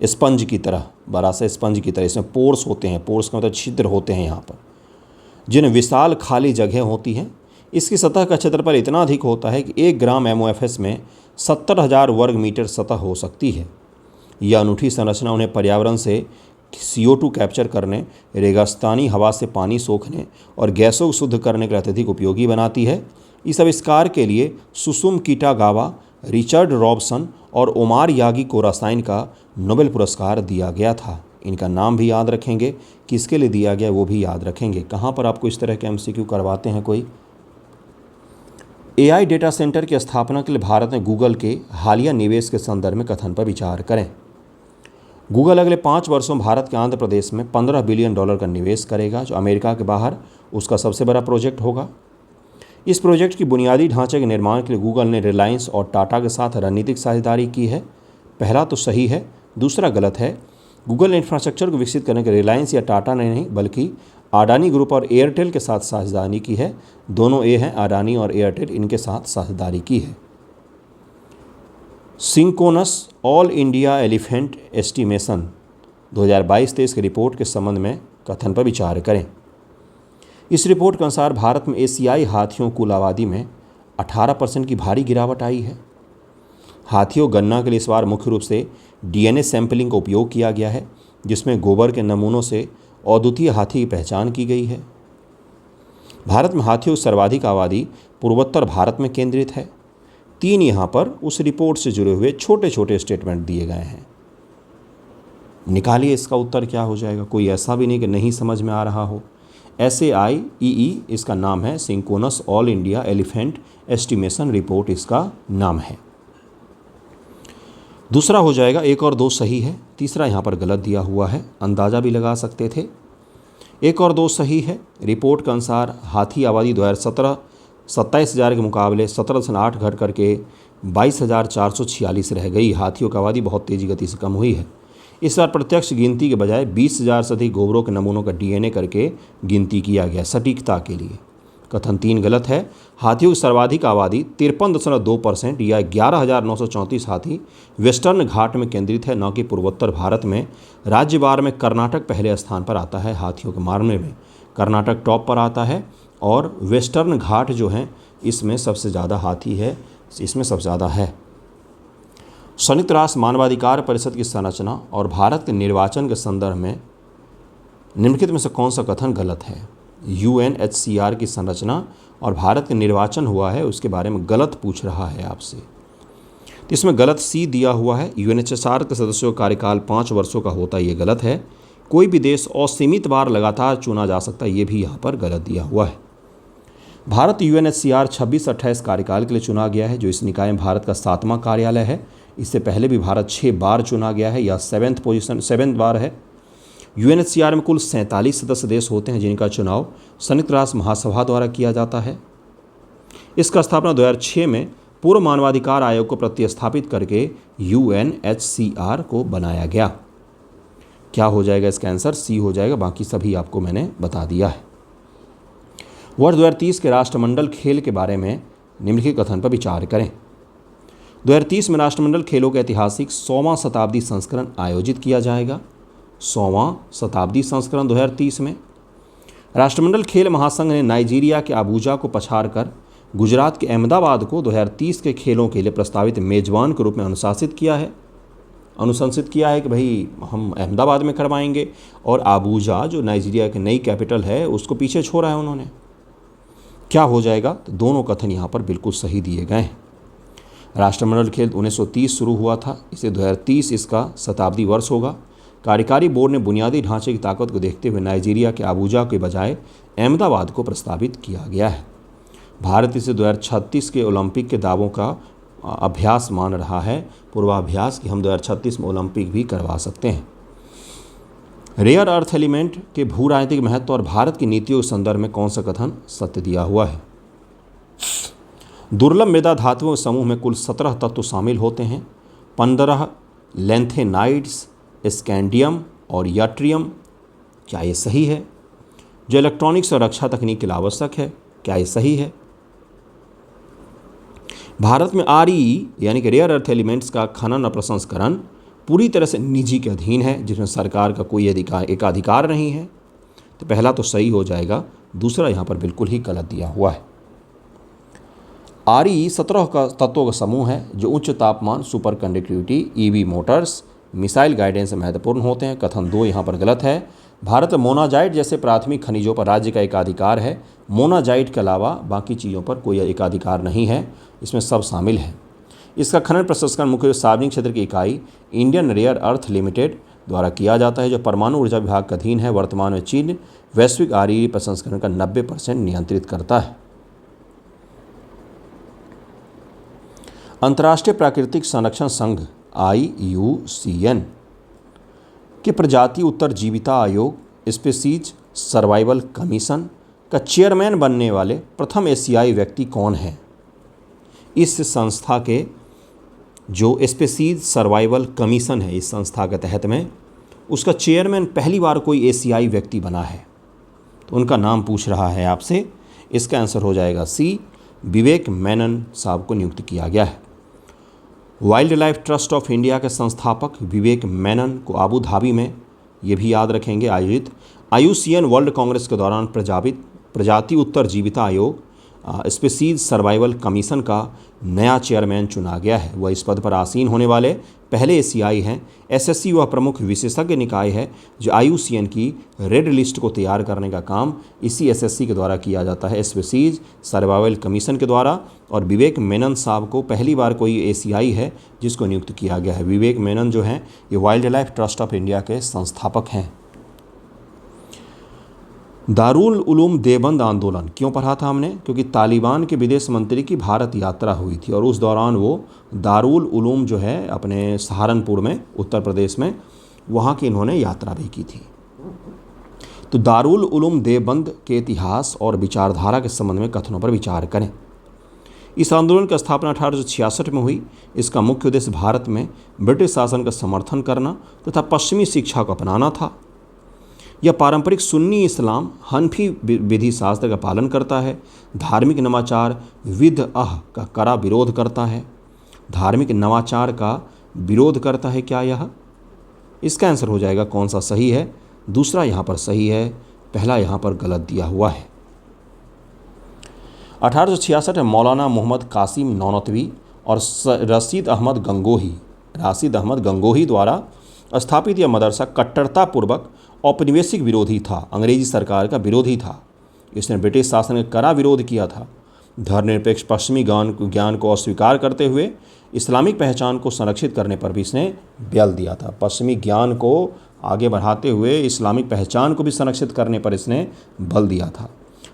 स्पंज की तरह, बड़ा सा स्पंज की तरह इसमें पोर्स होते हैं, पोर्स का मतलब छिद्र होते हैं यहाँ पर, जिन विशाल खाली जगह होती हैं। इसकी सतह का क्षेत्रफल इतना अधिक होता है कि 1 ग्राम MOFS में 70,000 वर्ग मीटर सतह हो सकती है। यह अनूठी संरचना उन्हें पर्यावरण से CO2 कैप्चर करने, रेगिस्तानी हवा से पानी सोखने और गैसों को शुद्ध करने के लिए अत्यधिक उपयोगी बनाती है। इस आविष्कार के लिए सुसुम किटागावा, रिचर्ड रॉबसन और ओमार यागी को रसायन का नोबेल पुरस्कार दिया गया था। इनका नाम भी याद रखेंगे, किसके लिए दिया गया वो भी याद रखेंगे। कहाँ पर आपको इस तरह के MCQ करवाते हैं कोई। AI डेटा सेंटर की स्थापना के लिए भारत ने गूगल के हालिया निवेश के संदर्भ में कथन पर विचार करें। गूगल अगले 5 वर्षों में भारत के आंध्र प्रदेश में $15 बिलियन का निवेश करेगा, जो अमेरिका के बाहर उसका सबसे बड़ा प्रोजेक्ट होगा। इस प्रोजेक्ट की बुनियादी ढांचे के निर्माण के लिए गूगल ने रिलायंस और टाटा के साथ रणनीतिक साझेदारी की है। पहला तो सही है, दूसरा गलत है। गूगल ने इंफ्रास्ट्रक्चर को विकसित करने के रिलायंस या टाटा ने नहीं, बल्कि अडानी ग्रुप और एयरटेल के साथ साझेदारी की है। दोनों ए हैं, अडानी और एयरटेल, इनके साथ साझेदारी की है। Synchronous all India elephant estimation 2022-23 की रिपोर्ट के संबंध में कथन पर विचार करें। इस रिपोर्ट के अनुसार भारत में एशियाई हाथियों कुल आबादी में 18% की भारी गिरावट आई है। हाथियों गणना के लिए इस बार मुख्य रूप से DNA सैंपलिंग का उपयोग किया गया है, जिसमें गोबर के नमूनों से अद्वितीय हाथी की पहचान की गई है। भारत में हाथियों की सर्वाधिक आबादी पूर्वोत्तर भारत में केंद्रित है। 3 यहाँ पर उस रिपोर्ट से जुड़े हुए छोटे छोटे स्टेटमेंट दिए गए हैं। निकालिए इसका उत्तर क्या हो जाएगा। कोई ऐसा भी नहीं कि नहीं समझ में आ रहा हो। SAIEE इसका नाम है, synchronous all India elephant estimation report इसका नाम है। दूसरा हो जाएगा 1 और 2 सही है, तीसरा यहाँ पर गलत दिया हुआ है, अंदाज़ा भी लगा सकते थे। 1 और 2 सही है। रिपोर्ट के अनुसार हाथी आबादी 2017 27,000 के मुकाबले 17.8 घट करके 22,446 रह गई। हाथियों की आबादी बहुत तेज़ी गति से कम हुई है। इस बार प्रत्यक्ष गिनती के बजाय 20,000 से अधिक गोबरों के नमूनों का DNA करके गिनती किया गया सटीकता के लिए। कथन 3 गलत है। हाथियों की सर्वाधिक आबादी 53.2% या 11,934 हाथी वेस्टर्न घाट में केंद्रित है, न कि पूर्वोत्तर भारत में। राज्यवार में कर्नाटक पहले स्थान पर आता है। हाथियों के मामले में कर्नाटक टॉप पर आता है और वेस्टर्न घाट जो हैं इसमें सबसे ज़्यादा हाथी है, इसमें सबसे ज़्यादा है। संयुक्त राष्ट्र मानवाधिकार परिषद की संरचना और भारत के निर्वाचन के संदर्भ में निम्नलिखित में से कौन सा कथन गलत है। UNHCR की संरचना और भारत के निर्वाचन हुआ है उसके बारे में गलत पूछ रहा है आपसे, तो इसमें गलत C दिया हुआ है। UNHCR के सदस्यों का कार्यकाल 5 वर्षों का होता है, ये गलत है। कोई भी देश असीमित बार लगातार चुना जा सकता है, ये भी यहाँ पर गलत दिया हुआ है। भारत UNHCR 26-28 कार्यकाल के लिए चुना गया है, जो इस निकाय में भारत का 7वां कार्यालय है। इससे पहले भी भारत 6 बार चुना गया है, या 7th बार है। UNHCR में कुल 47 सदस्य देश होते हैं, जिनका चुनाव संयुक्त राष्ट्र महासभा द्वारा किया जाता है। इसका स्थापना 2006 में पूर्व मानवाधिकार आयोग को प्रतिस्थापित करके UNHCR को बनाया गया। क्या हो जाएगा इसका आंसर? C हो जाएगा। बाकी सभी आपको मैंने बता दिया है। वर्ष 2030 के राष्ट्रमंडल खेल के बारे में निम्नलिखित कथन पर विचार करें। 2030 में राष्ट्रमंडल खेलों का ऐतिहासिक 100वां शताब्दी संस्करण आयोजित किया जाएगा। 100वां शताब्दी संस्करण 2030 में राष्ट्रमंडल खेल महासंघ ने नाइजीरिया के अबूजा को पछाड़कर गुजरात के अहमदाबाद को 2030 के खेलों के लिए प्रस्तावित मेजबान के रूप में अनुशंसित किया है कि भाई हम अहमदाबाद में करवाएंगे, और अबूजा जो नाइजीरिया की नई कैपिटल है उसको पीछे छोड़ा है उन्होंने। क्या हो जाएगा? तो दोनों कथन यहाँ पर बिल्कुल सही दिए गए हैं। राष्ट्रमंडल खेल 1930 शुरू हुआ था, इसे 2030 इसका शताब्दी वर्ष होगा। कार्यकारी बोर्ड ने बुनियादी ढांचे की ताकत को देखते हुए नाइजीरिया के अबूजा के बजाय अहमदाबाद को प्रस्तावित किया गया है। भारत इसे 2036 के ओलंपिक के दावों का अभ्यास मान रहा है, पूर्वाभ्यास, कि हम 2036 में ओलंपिक भी करवा सकते हैं। रेयर अर्थ एलिमेंट के भू राजनीतिक महत्व और भारत की नीतियों के संदर्भ में कौन सा कथन सत्य दिया हुआ है? दुर्लभ मृदा धातुओं के समूह में कुल 17 तत्व शामिल होते हैं। 15 लैंथेनाइड्स, स्कैंडियम और याट्रियम। क्या ये सही है? जो इलेक्ट्रॉनिक्स और रक्षा तकनीक के लिए आवश्यक है, क्या ये सही है? भारत में REE यानी कि रेयर अर्थ एलिमेंट्स का खनन और प्रसंस्करण पूरी तरह से निजी के अधीन है, जिसमें सरकार का कोई एकाधिकार नहीं है। तो पहला तो सही हो जाएगा, दूसरा यहाँ पर बिल्कुल ही गलत दिया हुआ है। REE 17 का तत्वों का समूह है जो उच्च तापमान, super conductivity, EV Motors, missile guidance से महत्वपूर्ण होते हैं। कथन 2 यहाँ पर गलत है। भारत में मोनाजाइट जैसे प्राथमिक खनिजों पर राज्य का एकाधिकार है। मोनाजाइट के अलावा बाकी चीज़ों पर कोई एकाधिकार नहीं है, इसमें सब शामिल है। इसका खनन प्रसंस्करण मुख्य सार्वजनिक क्षेत्र की इकाई इंडियन रेयर अर्थ लिमिटेड द्वारा किया जाता है, जो परमाणु ऊर्जा विभाग का अधीन है। वर्तमान में चीन वैश्विक REE प्रसंस्करण का 90% नियंत्रित करता है। अंतर्राष्ट्रीय प्राकृतिक संरक्षण संघ IUCN के प्रजाति उत्तरजीविता आयोग स्पीसीज सर्वाइवल कमीशन का चेयरमैन बनने वाले प्रथम एशियाई व्यक्ति कौन है? इस संस्था के जो स्पीसीज सर्वाइवल कमीशन है, इस संस्था के तहत में उसका चेयरमैन पहली बार कोई एशियाई व्यक्ति बना है, तो उनका नाम पूछ रहा है आपसे। इसका आंसर हो जाएगा C, विवेक मेनन साहब को नियुक्त किया गया है। Wild life trust of India के संस्थापक विवेक मेनन को अबू धाबी में, ये भी याद रखेंगे, आयोजित IUCN वर्ल्ड कांग्रेस के दौरान प्रजाति उत्तरजीविता आयोग स्पीसीज सर्वाइवल कमीशन का नया चेयरमैन चुना गया है। वह इस पद पर आसीन होने वाले पहले एशियाई हैं। SSC वह प्रमुख विशेषज्ञ निकाय है जो IUCN की रेड लिस्ट को तैयार करने का काम इसी SSC के द्वारा किया जाता है, स्पीसीज सर्वाइवल कमीशन के द्वारा। और विवेक मेनन साहब को पहली बार कोई एशियाई है जिसको नियुक्त किया गया है। विवेक मेनन जो हैं ये wild life trust of India के संस्थापक हैं। दारुल उलूम देवबंद आंदोलन क्यों पढ़ा था हमने? क्योंकि तालिबान के विदेश मंत्री की भारत यात्रा हुई थी और उस दौरान वो दारुल उलूम जो है अपने सहारनपुर में, उत्तर प्रदेश में, वहाँ की इन्होंने यात्रा भी की थी। तो दारुल उलूम देवबंद के इतिहास और विचारधारा के संबंध में कथनों पर विचार करें। इस आंदोलन की स्थापना 1866 में हुई। इसका मुख्य उद्देश्य भारत में ब्रिटिश शासन का समर्थन करना तथा पश्चिमी शिक्षा को अपनाना था। यह पारंपरिक सुन्नी इस्लाम हनफी विधि शास्त्र का पालन करता है। धार्मिक नवाचार विदअह का कड़ा विरोध करता है। धार्मिक नवाचार का विरोध करता है क्या यह? इसका आंसर हो जाएगा कौन सा सही है? दूसरा यहाँ पर सही है, पहला यहाँ पर गलत दिया हुआ है। 1866 में मौलाना मोहम्मद कासिम नौनतवी और राशिद अहमद गंगोही द्वारा स्थापित यह मदरसा कट्टरतापूर्वक औपनिवेशिक विरोधी था, अंग्रेजी सरकार का विरोधी था। इसने ब्रिटिश शासन का कड़ा विरोध किया था। धर्मनिरपेक्ष पश्चिमी ज्ञान को अस्वीकार करते हुए इस्लामिक पहचान को संरक्षित करने पर भी इसने बल दिया था। पश्चिमी ज्ञान को आगे बढ़ाते हुए इस्लामिक पहचान को भी संरक्षित करने पर इसने बल दिया था।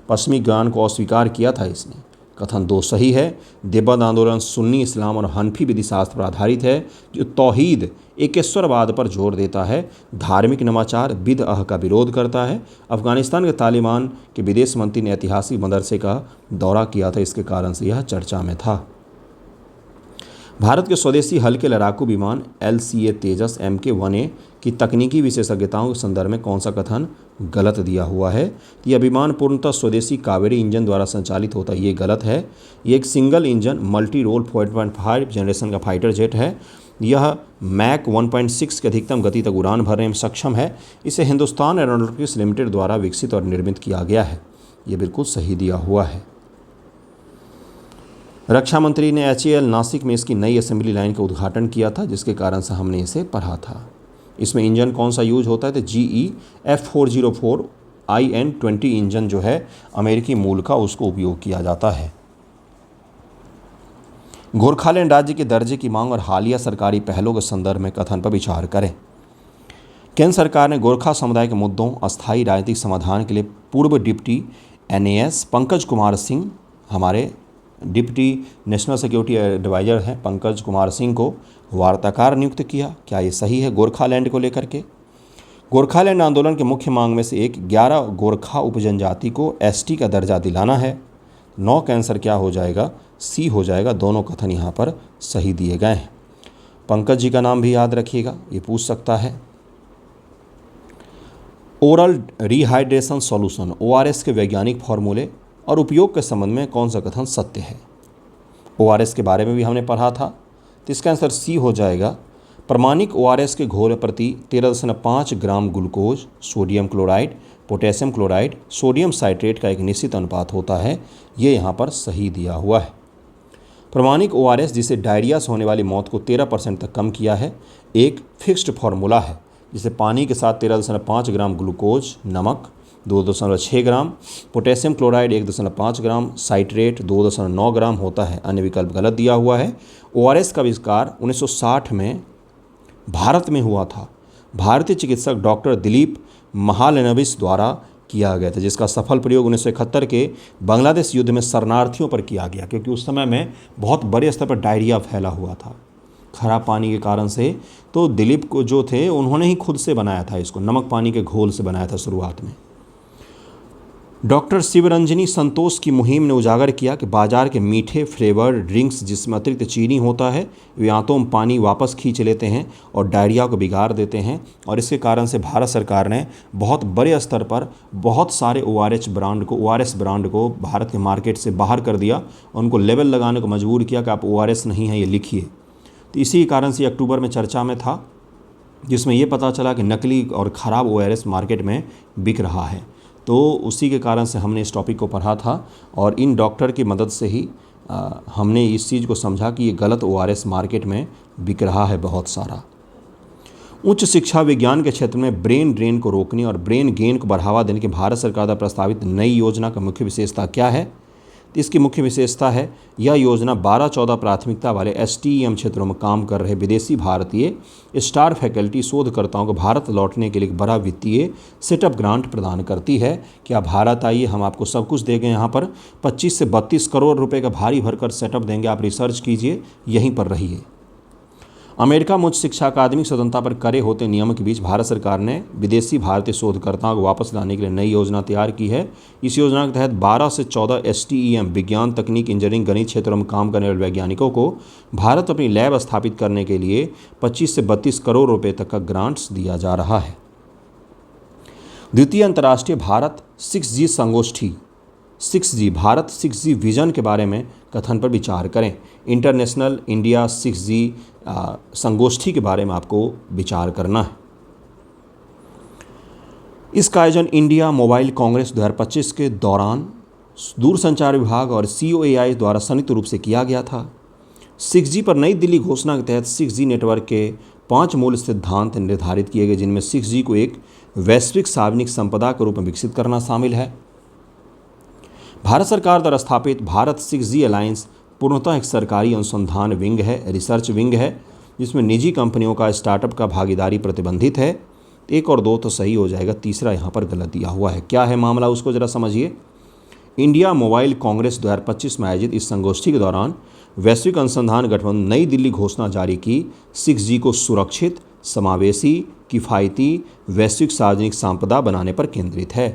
पश्चिमी ज्ञान को अस्वीकार किया था इसने। कथन 2 सही है। देवबंद आंदोलन सुन्नी इस्लाम और हनफी विधि शास्त्र पर आधारित है जो तौहीद एकेश्वरवाद पर जोर देता है। धार्मिक नवाचार बिदअह का विरोध करता है। अफगानिस्तान के तालिबान के विदेश मंत्री ने ऐतिहासिक मदरसे का दौरा किया था, इसके कारण से यह चर्चा में था। भारत के स्वदेशी हल्के लड़ाकू विमान LCA तेजस MK-1A की तकनीकी विशेषज्ञताओं के संदर्भ में कौन सा कथन गलत दिया हुआ है? यह विमान पूर्णतः स्वदेशी कावेरी इंजन द्वारा संचालित होता है, ये गलत है। ये एक single engine multi role 4.5 generation का फाइटर जेट है। यह मैक 1.6 की अधिकतम गति तक उड़ान भरने में सक्षम है। इसे हिंदुस्तान एरोनॉटिक्स लिमिटेड द्वारा विकसित और निर्मित किया गया है। ये बिल्कुल सही दिया हुआ है। रक्षा मंत्री ने HAL नासिक में इसकी नई असेंबली लाइन का उद्घाटन किया था, जिसके कारण से हमने इसे पढ़ा था। इसमें इंजन कौन सा यूज होता है? तो GE F404 IN-20 इंजन जो है अमेरिकी मूल का, उसको उपयोग किया जाता है। गोरखालैंड राज्य के दर्जे की मांग और हालिया सरकारी पहलों के संदर्भ में कथन पर विचार करें। केंद्र सरकार ने गोरखा समुदाय के मुद्दों अस्थायी राजनीतिक समाधान के लिए पूर्व डिप्टी NAS पंकज कुमार सिंह, हमारे डिप्टी नेशनल सिक्योरिटी एडवाइजर हैं पंकज कुमार सिंह को वार्ताकार नियुक्त किया। क्या ये सही है? गोरखालैंड को लेकर के गोरखालैंड आंदोलन के मुख्य मांग में से एक 11 गोरखा उपजनजाति को ST का दर्जा दिलाना है। 9 का आंसर क्या हो जाएगा? C हो जाएगा। दोनों कथन यहाँ पर सही दिए गए हैं। पंकज जी का नाम भी याद रखिएगा, ये पूछ सकता है। ओरल रिहाइड्रेशन सॉल्यूशन ORS के वैज्ञानिक फॉर्मूले और उपयोग के संबंध में कौन सा कथन सत्य है? ORS के बारे में भी हमने पढ़ा था, तो इसका आंसर सी हो जाएगा। प्रमाणिक ORS के घोल प्रति 13.5 gram glucose, sodium chloride, potassium chloride, sodium citrate का एक निश्चित अनुपात होता है, ये यहाँ पर सही दिया हुआ है। प्रमाणिक ORS जिसे डायरिया से होने वाली मौत को 13% तक कम किया है, एक फिक्स्ड फार्मूला है, जिसे पानी के साथ 13.5 ग्राम ग्लूकोज, नमक 2.6 ग्राम, पोटेशियम क्लोराइड 1.5 ग्राम, साइट्रेट 2.9 ग्राम होता है। अन्य विकल्प गलत दिया हुआ है। ORS का आविष्कार 1960 में भारत में हुआ था। भारतीय चिकित्सक डॉक्टर दिलीप महालनोबिस द्वारा किया गया था, जिसका सफल प्रयोग 1971 के बांग्लादेश युद्ध में शरणार्थियों पर किया गया, क्योंकि उस समय में बहुत बड़े स्तर पर डायरिया फैला हुआ था खराब पानी के कारण से। तो दिलीप को जो थे उन्होंने ही खुद से बनाया था, इसको नमक पानी के घोल से बनाया था शुरुआत में। डॉक्टर शिवरंजनी संतोष की मुहिम ने उजागर किया कि बाजार के मीठे फ्लेवर्ड ड्रिंक्स जिसमें अतिरिक्त चीनी होता है, वे आंतों में पानी वापस खींच लेते हैं और डायरिया को बिगाड़ देते हैं, और इसके कारण से भारत सरकार ने बहुत बड़े स्तर पर बहुत सारे ORS ब्रांड को भारत के मार्केट से बाहर कर दिया और उनको लेबल लगाने को मजबूर किया कि आप ORS नहीं है ये लिखिए। तो इसी कारण से अक्टूबर में चर्चा में था, जिसमें ये पता चला कि नकली और ख़राब ORS मार्केट में बिक रहा है। तो उसी के कारण से हमने इस टॉपिक को पढ़ा था, और इन डॉक्टर की मदद से ही हमने इस चीज़ को समझा कि ये गलत ORS मार्केट में बिक रहा है बहुत सारा। उच्च शिक्षा विज्ञान के क्षेत्र में ब्रेन ड्रेन को रोकने और ब्रेन गेन को बढ़ावा देने की भारत सरकार द्वारा प्रस्तावित नई योजना का मुख्य विशेषता क्या है? इसकी मुख्य विशेषता है, यह योजना 12-14 प्राथमिकता वाले STEM क्षेत्रों में काम कर रहे विदेशी भारतीय स्टार फैकल्टी शोधकर्ताओं को भारत लौटने के लिए एक बड़ा वित्तीय सेटअप ग्रांट प्रदान करती है कि आप भारत आइए, हम आपको सब कुछ देंगे। यहाँ पर 25 से 32 करोड़ रुपए का भारी भरकर सेटअप देंगे, आप रिसर्च कीजिए, यहीं पर रहिए। अमेरिका में उच्च शिक्षा अकादमिक स्वतंत्रता पर करे होते नियम के बीच भारत सरकार ने विदेशी भारतीय शोधकर्ताओं को वापस लाने के लिए नई योजना तैयार की है। इस योजना के तहत 12 से 14 STEM विज्ञान, तकनीक, इंजीनियरिंग, गणित क्षेत्रों में काम करने वाले वैज्ञानिकों को भारत अपनी लैब स्थापित करने के लिए 25 से 32 करोड़ रुपये तक का ग्रांट्स दिया जा रहा है। द्वितीय अंतर्राष्ट्रीय भारत 6G संगोष्ठी 6G भारत 6G विजन के बारे में कथन पर विचार करें। इंटरनेशनल इंडिया 6G संगोष्ठी के बारे में आपको विचार करना है। इसका आयोजन इंडिया मोबाइल कांग्रेस 2025 के दौरान दूरसंचार विभाग और COAI द्वारा संयुक्त रूप से किया गया था। 6G पर नई दिल्ली घोषणा के तहत 6G नेटवर्क के 5 मूल सिद्धांत निर्धारित किए गए, जिनमें 6G को एक वैश्विक सार्वजनिक संपदा के रूप में विकसित करना शामिल है। भारत सरकार द्वारा स्थापित भारत 6G अलायंस पूर्णतः एक सरकारी अनुसंधान विंग है, रिसर्च विंग है, जिसमें निजी कंपनियों का स्टार्टअप का भागीदारी प्रतिबंधित है। 1 और 2 तो सही हो जाएगा, तीसरा यहाँ पर गलत दिया हुआ है। क्या है मामला, उसको ज़रा समझिए। इंडिया मोबाइल कांग्रेस 2025 में आयोजित इस संगोष्ठी के दौरान वैश्विक अनुसंधान गठबंधन नई दिल्ली घोषणा जारी की 6G को सुरक्षित, समावेशी, किफ़ायती वैश्विक सार्वजनिक संपदा बनाने पर केंद्रित है।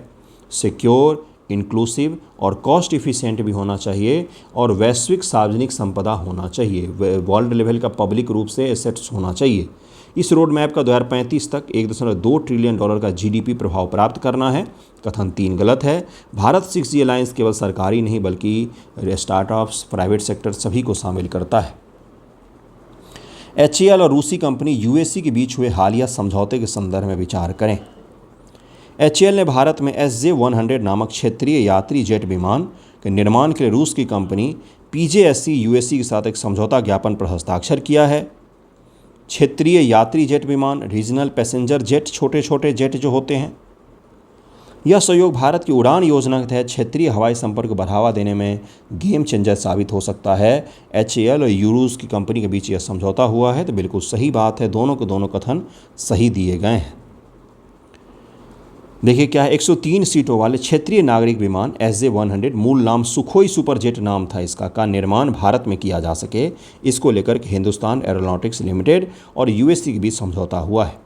सिक्योर, इंक्लूसिव और कॉस्ट इफिशिएंट भी होना चाहिए, और वैश्विक सार्वजनिक संपदा होना चाहिए, वर्ल्ड लेवल का पब्लिक रूप से एसेट्स होना चाहिए। इस रोड मैप का 2035 तक $1.2 ट्रिलियन का GDP प्रभाव प्राप्त करना है। कथन 3 गलत है। भारत 6G अलायंस केवल सरकारी नहीं बल्कि स्टार्टअप्स, प्राइवेट सेक्टर सभी को शामिल करता है। HAL और रूसी कंपनी UAC के बीच हुए हालिया समझौते के संदर्भ में विचार करें। HAL ने भारत में SJ-100 नामक क्षेत्रीय यात्री जेट विमान के निर्माण के लिए रूस की कंपनी PJSC UAC के साथ एक समझौता ज्ञापन पर हस्ताक्षर किया है। क्षेत्रीय यात्री जेट विमान, रीजनल पैसेंजर जेट, छोटे छोटे जेट जो होते हैं, यह सहयोग भारत की उड़ान योजना के तहत क्षेत्रीय हवाई संपर्क को बढ़ावा देने में गेम चेंजर साबित हो सकता है। HAL और रूस की कंपनी के बीच यह समझौता हुआ है, तो बिल्कुल सही बात है, दोनों के दोनों कथन सही दिए गए हैं। देखिए क्या है, 103 सीटों वाले क्षेत्रीय नागरिक विमान SJ-100, मूल नाम सुखोई सुपरजेट नाम था इसका, का निर्माण भारत में किया जा सके, इसको लेकर के हिंदुस्तान एरोनॉटिक्स लिमिटेड और UAC के बीच समझौता हुआ है।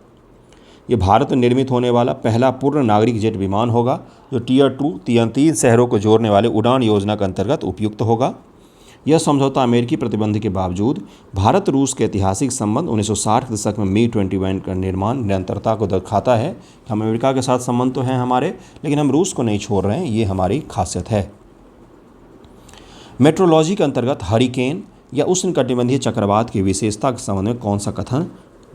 ये भारत में निर्मित होने वाला पहला पूर्ण नागरिक जेट विमान होगा, जो Tier 2 3 शहरों को जोड़ने वाले उड़ान योजना के अंतर्गत उपयुक्त होगा। यह समझौता अमेरिकी प्रतिबंध के बावजूद भारत रूस के ऐतिहासिक संबंध 1960 के दशक में MiG-21 का निर्माण निरंतरता को दिखाता है। हम अमेरिका के साथ संबंध तो हैं हमारे, लेकिन हम रूस को नहीं छोड़ रहे हैं, ये हमारी खासियत है। मेट्रोलॉजी के अंतर्गत हरिकेन या उष्णकटिबंधीय चक्रवात की विशेषता के संबंध में कौन सा कथन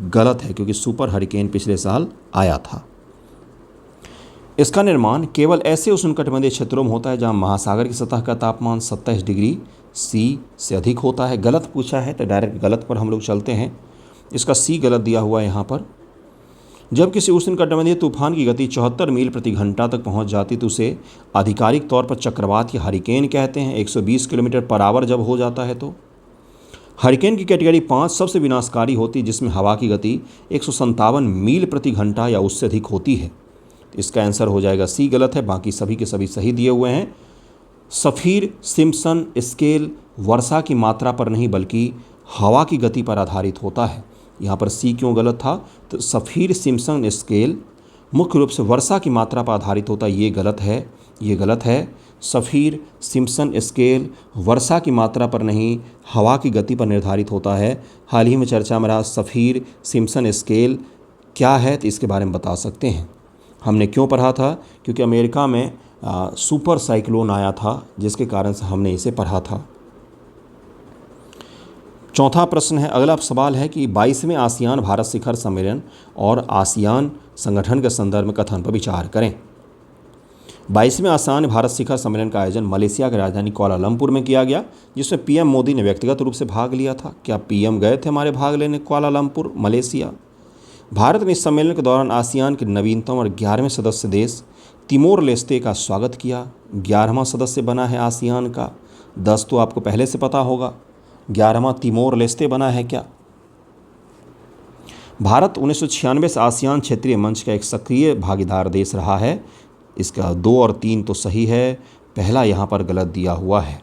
गलत है, क्योंकि सुपर हरिकेन पिछले साल आया था। इसका निर्माण केवल ऐसे उष्णकटिबंधीय क्षेत्रों में होता है जहां महासागर की सतह का तापमान 27 डिग्री सी से अधिक होता है। गलत पूछा है तो डायरेक्ट गलत पर हम लोग चलते हैं। इसका सी गलत दिया हुआ है यहाँ पर। जब किसी उष्णकटिबंधीय तूफान की गति 74 मील प्रति घंटा तक पहुंच जाती तो उसे आधिकारिक तौर पर चक्रवात या हरिकेन कहते हैं। 120 किलोमीटर पर आवर जब हो जाता है तो हरिकेन की कैटेगरी 5 सबसे विनाशकारी होती है, जिसमें हवा की गति 157 मील प्रति घंटा या उससे अधिक होती है। इसका आंसर हो जाएगा सी गलत है, बाकी सभी के सभी सही दिए हुए हैं। सफ़ीर सिम्पसन स्केल वर्षा की मात्रा पर नहीं बल्कि हवा की गति पर आधारित होता है। यहाँ पर सी क्यों गलत था, तो सफ़ीर सिम्पसन स्केल मुख्य रूप से वर्षा की मात्रा पर आधारित होता है, ये गलत है, ये गलत है। सफ़ीर सिम्पसन स्केल वर्षा की मात्रा पर नहीं हवा की गति पर निर्धारित होता है। हाल ही में चर्चा में रहा सफ़ीर सिम्पसन स्केल क्या है, तो इसके बारे में बता सकते हैं। हमने क्यों पढ़ा था, क्योंकि अमेरिका में सुपर साइक्लोन आया था, जिसके कारण से हमने इसे पढ़ा था। चौथा प्रश्न है, अगला सवाल है कि 22वें आसियान भारत शिखर सम्मेलन और आसियान संगठन के संदर्भ में कथन पर विचार करें। 22वें आसियान भारत शिखर सम्मेलन का आयोजन मलेशिया की राजधानी कुआलालंपुर में किया गया, जिसमें पीएम मोदी ने व्यक्तिगत रूप से भाग लिया था। क्या पीएम गए थे हमारे भाग लेने कुआलालंपुर, मलेशिया? भारत ने इस सम्मेलन के दौरान आसियान के नवीनतम और 11वें सदस्य देश तिमोर लेस्ते का स्वागत किया। 11वां सदस्य बना है आसियान का। 10 तो आपको पहले से पता होगा, 11वां तिमोर लेस्ते बना है क्या? भारत 1996 से आसियान क्षेत्रीय मंच का एक सक्रिय भागीदार देश रहा है। इसका 2 और 3 तो सही है, पहला यहाँ पर गलत दिया हुआ है।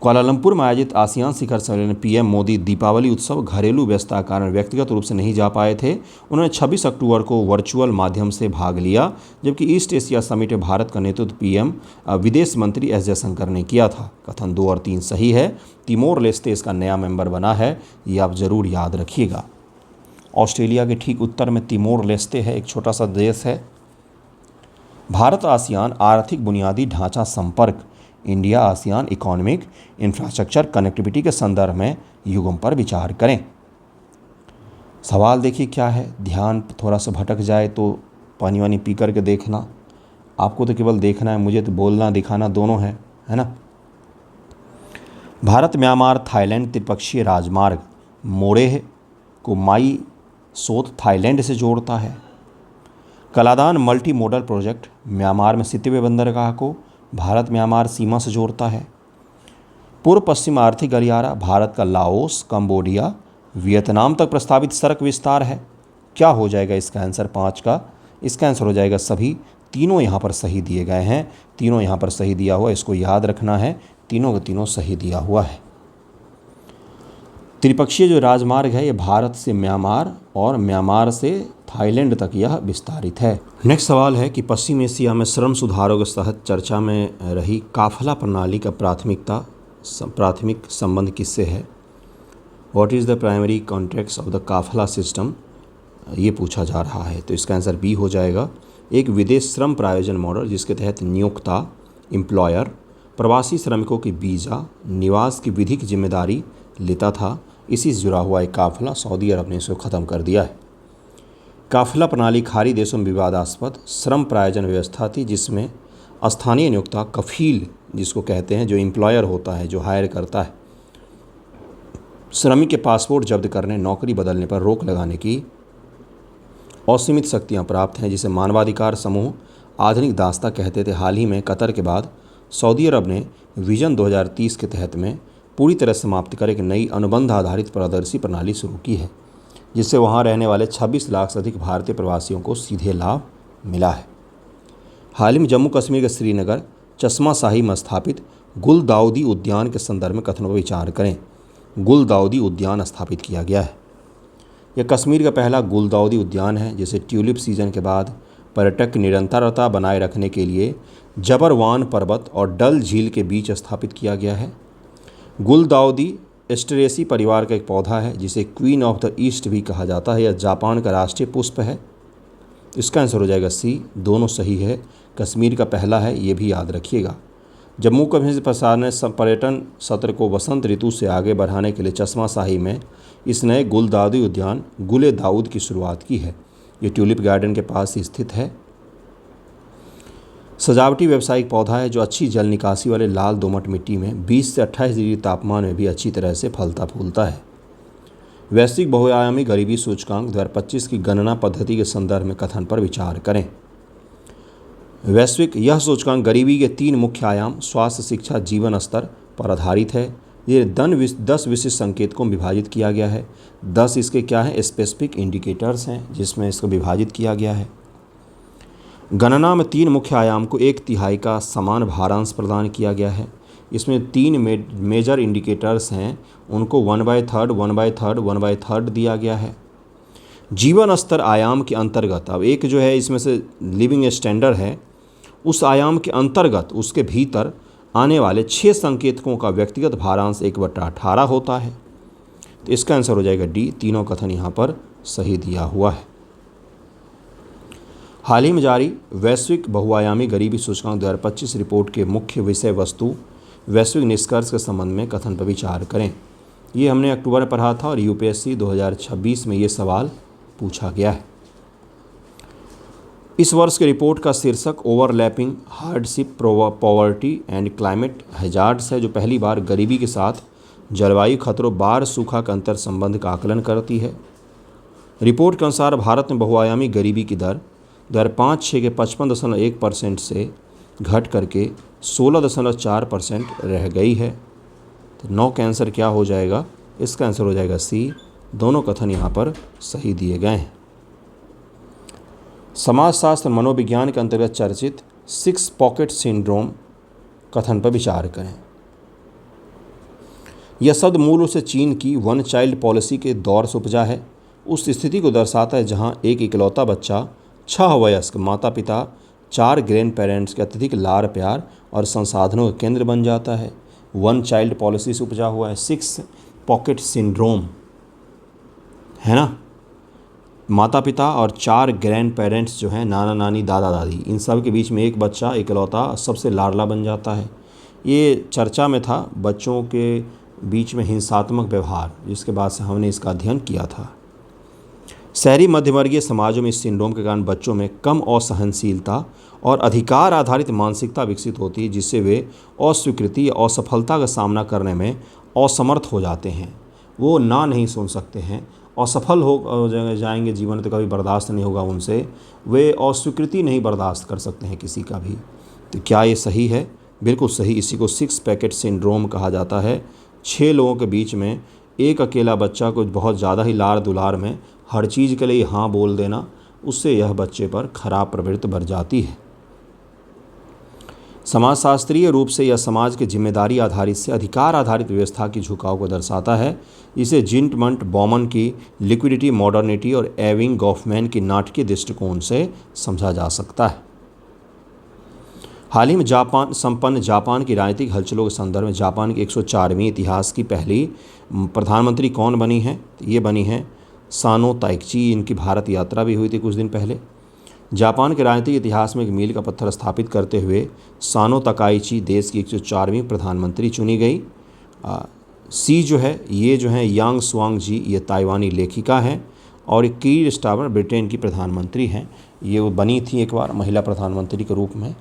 कुआलालंपुर में आयोजित आसियान शिखर सम्मेलन में पीएम मोदी दीपावली उत्सव घरेलू व्यस्तता के कारण व्यक्तिगत रूप से नहीं जा पाए थे। उन्होंने 26 अक्टूबर को वर्चुअल माध्यम से भाग लिया, जबकि ईस्ट एशिया समिट में भारत का नेतृत्व पीएम विदेश मंत्री एस जयशंकर ने किया था। कथन 2 और 3 सही है। तिमोर लेस्ते इसका नया मेंबर बना है, ये आप ज़रूर याद रखिएगा। ऑस्ट्रेलिया के ठीक उत्तर में तिमोर लेस्ते है, एक छोटा सा देश है। भारत आसियान आर्थिक बुनियादी ढांचा संपर्क India ASEAN economic infrastructure connectivity के संदर्भ में युग्म पर विचार करें। सवाल देखिए क्या है, ध्यान थोड़ा सा भटक जाए तो पानी वानी पी करके देखना। आपको तो केवल देखना है, मुझे तो बोलना दिखाना दोनों है ना। भारत म्यांमार थाईलैंड त्रिपक्षीय राजमार्ग मोरेह को माई सोत थाईलैंड से जोड़ता है। Kaladan multi modal project Myanmar में सितवे बंदरगाह को भारत म्यांमार सीमा से जोड़ता है। पूर्व पश्चिम आर्थिक गलियारा भारत का लाओस, कंबोडिया, वियतनाम तक प्रस्तावित सड़क विस्तार है। क्या हो जाएगा इसका आंसर 5 का? इसका आंसर हो जाएगा सभी। तीनों यहाँ पर सही दिए गए हैं, तीनों यहाँ पर सही दिया हुआ, इसको याद रखना है, तीनों के तीनों सही दिया हुआ है। त्रिपक्षीय जो राजमार्ग है ये भारत से म्यांमार और म्यांमार से थाईलैंड तक यह विस्तारित है। नेक्स्ट सवाल है कि पश्चिम एशिया में श्रम सुधारों के तहत चर्चा में रही काफला प्रणाली का प्राथमिक संबंध किससे है? What is the primary context of the काफला सिस्टम, ये पूछा जा रहा है। तो इसका आंसर बी हो जाएगा। एक विदेश श्रम प्रायोजन मॉडल जिसके तहत नियोक्ता एम्प्लॉयर प्रवासी श्रमिकों की वीज़ा निवास की विधिक जिम्मेदारी लेता था, इसी से जुड़ा हुआ एक काफला सऊदी अरब ने इसको ख़त्म कर दिया है। काफला प्रणाली खाड़ी देशों में विवादास्पद श्रम प्रायोजन व्यवस्था थी, जिसमें स्थानीय नियोक्ता कफील जिसको कहते हैं, जो एम्प्लॉयर होता है, जो हायर करता है, श्रमिक के पासपोर्ट जब्त करने, नौकरी बदलने पर रोक लगाने की असीमित शक्तियां प्राप्त हैं, जिसे मानवाधिकार समूह आधुनिक दास्ता कहते थे। हाल ही में कतर के बाद सऊदी अरब ने विजन 2030 के तहत में पूरी तरह समाप्त कर एक नई अनुबंध आधारित पारदर्शी प्रणाली शुरू की है, जिससे वहां रहने वाले 26 लाख से अधिक भारतीय प्रवासियों को सीधे लाभ मिला है। हाल ही में जम्मू कश्मीर के श्रीनगर चश्मा शाही में स्थापित गुलदाउदी उद्यान के संदर्भ में कथनों पर विचार करें। गुलदाउदी उद्यान स्थापित किया गया है। यह कश्मीर का पहला गुलदाउदी उद्यान है, जिसे ट्यूलिप सीजन के बाद पर्यटक की निरंतरता बनाए रखने के लिए जबरवान पर्वत और डल झील के बीच स्थापित किया गया है। गुलदाउदी एस्टेरेसी परिवार का एक पौधा है, जिसे क्वीन ऑफ द ईस्ट भी कहा जाता है। यह जापान का राष्ट्रीय पुष्प है। इसका आंसर हो जाएगा सी। दोनों सही है। कश्मीर का पहला है, ये भी याद रखिएगा। जम्मू कश्मीर प्रशासन ने पर्यटन सत्र को वसंत ऋतु से आगे बढ़ाने के लिए चश्मा शाही में इस नए गुलदाउदी उद्यान गुले दाऊद की शुरुआत की है। ये ट्यूलिप गार्डन के पास ही स्थित है। सजावटी व्यावसायिक पौधा है जो अच्छी जल निकासी वाले लाल दोमट मिट्टी में 20 से 28 डिग्री तापमान में भी अच्छी तरह से फलता फूलता है। वैश्विक बहुआयामी गरीबी सूचकांक 2025 की गणना पद्धति के संदर्भ में कथन पर विचार करें। वैश्विक यह सूचकांक गरीबी के 3 मुख्य आयाम स्वास्थ्य, शिक्षा, जीवन स्तर पर आधारित है। ये 10 विशिष्ट संकेतकों में विभाजित किया गया है। 10 इसके क्या हैं? स्पेसिफिक इंडिकेटर्स हैं जिसमें इसको विभाजित किया गया है। गणना में 3 मुख्य आयाम को 1/3 का समान भारांश प्रदान किया गया है। इसमें 3 मेजर इंडिकेटर्स हैं, उनको 1/3, 1/3, 1/3 दिया गया है। जीवन स्तर आयाम के अंतर्गत अब एक जो है इसमें से लिविंग स्टैंडर्ड है, उस आयाम के अंतर्गत उसके भीतर आने वाले 6 संकेतकों का व्यक्तिगत भारांश 1/18 होता है। तो इसका आंसर हो जाएगा डी। तीनों कथन यहाँ पर सही दिया हुआ है। हाल ही में जारी वैश्विक बहुआयामी गरीबी सूचकांक 2025 रिपोर्ट के मुख्य विषय वस्तु वैश्विक निष्कर्ष के संबंध में कथन पर विचार करें। ये हमने अक्टूबर में पढ़ा था और यूपीएससी 2026 में ये सवाल पूछा गया है। इस वर्ष की रिपोर्ट का शीर्षक overlapping hardship, poverty and climate hazards है, जो पहली बार गरीबी के साथ जलवायु खतरों, बाढ़, सूखा का अंतर संबंध का आकलन करती है। रिपोर्ट के अनुसार भारत में बहुआयामी गरीबी की दर 2005-06 के 55.1% से घट करके 16.4% रह गई है। तो 9 का आंसर क्या हो जाएगा? इसका आंसर हो जाएगा सी। दोनों कथन यहाँ पर सही दिए गए हैं। समाजशास्त्र मनोविज्ञान के अंतर्गत चर्चित 6 पॉकेट सिंड्रोम कथन पर विचार करें। यह शब्द मूल रूप से चीन की वन चाइल्ड पॉलिसी के दौर से उपजा है। उस स्थिति को दर्शाता है जहां एक इकलौता बच्चा 6 वयस्क माता पिता, 4 ग्रैंड पेरेंट्स के अत्यधिक लाड़ प्यार और संसाधनों का केंद्र बन जाता है। वन चाइल्ड पॉलिसी से उपजा हुआ है। 6 पॉकेट सिंड्रोम है ना, माता पिता और 4 ग्रैंड पेरेंट्स जो हैं, नाना नानी, दादा दादी, इन सब के बीच में एक बच्चा इकलौता सबसे लाडला बन जाता है। ये चर्चा में था बच्चों के बीच में हिंसात्मक व्यवहार, जिसके बाद से हमने इसका अध्ययन किया था। शहरी मध्यवर्गीय समाजों में इस सिंड्रोम के कारण बच्चों में कम असहनशीलता और अधिकार आधारित मानसिकता विकसित होती है, जिससे वे अस्वीकृति या असफलता का सामना करने में असमर्थ हो जाते हैं। वो ना नहीं सुन सकते हैं, असफल हो जाएंगे जीवन तो कभी बर्दाश्त नहीं होगा उनसे, वे अस्वीकृति नहीं बर्दाश्त कर सकते हैं किसी का भी। तो क्या ये सही है? बिल्कुल सही। इसी को 6 पैकेट सिंड्रोम कहा जाता है। 6 लोगों के बीच में एक अकेला बच्चा को बहुत ज़्यादा ही लाड़ दुलार में हर चीज़ के लिए हाँ बोल देना, उससे यह बच्चे पर खराब प्रवृत्ति बढ़ जाती है। समाजशास्त्रीय रूप से यह समाज के जिम्मेदारी आधारित से अधिकार आधारित व्यवस्था की झुकाव को दर्शाता है। इसे जिंटमंट बॉमन की लिक्विडिटी मॉडर्निटी और एविंग गॉफमैन की नाटकीय दृष्टिकोण से समझा जा सकता है। हाल ही में जापान की राजनीतिक हलचलों के संदर्भ में जापान की 104वीं इतिहास की पहली प्रधानमंत्री कौन बनी है? ये बनी है सानो ताइची। इनकी भारत यात्रा भी हुई थी कुछ दिन पहले। जापान के राजनीतिक इतिहास में एक मील का पत्थर स्थापित करते हुए सानो ताकाइची देश की 104वीं प्रधानमंत्री चुनी गई। सी जो है ये जो है यांग स्वांग जी, ये ताइवानी लेखिका हैं, और कीर स्टारमर ब्रिटेन की प्रधानमंत्री हैं। ये वो बनी थी एक बार महिला प्रधानमंत्री के रूप में।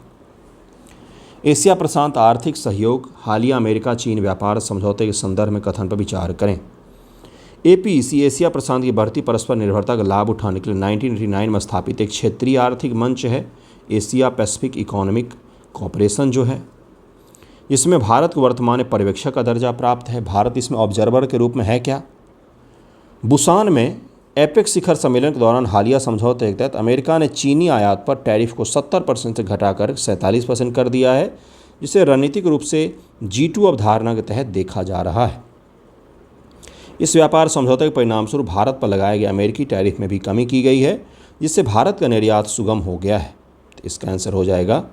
एशिया प्रशांत आर्थिक सहयोग हालिया अमेरिका चीन व्यापार समझौते के संदर्भ में कथन पर विचार करें। एपीईसी एशिया प्रशांत की बढ़ती परस्पर निर्भरता का लाभ उठाने के लिए 1989 में स्थापित एक क्षेत्रीय आर्थिक मंच है, एशिया पैसिफिक इकोनॉमिक कॉरपोरेशन जो है। इसमें भारत को वर्तमान में पर्यवेक्षक का दर्जा प्राप्त है। भारत इसमें ऑब्जर्वर के रूप में है क्या? बुसान में एपेक्स शिखर सम्मेलन के दौरान हालिया समझौते के तहत अमेरिका ने चीनी आयात पर टैरिफ को 70% से घटाकर 47% कर दिया है, जिसे रणनीतिक रूप से G2 अवधारणा के तहत देखा जा रहा है। इस व्यापार समझौते के परिणामस्वरूप भारत पर लगाए गए अमेरिकी टैरिफ में भी कमी की गई है, जिससे भारत का निर्यात सुगम हो गया है। तो इसका आंसर हो जाएगा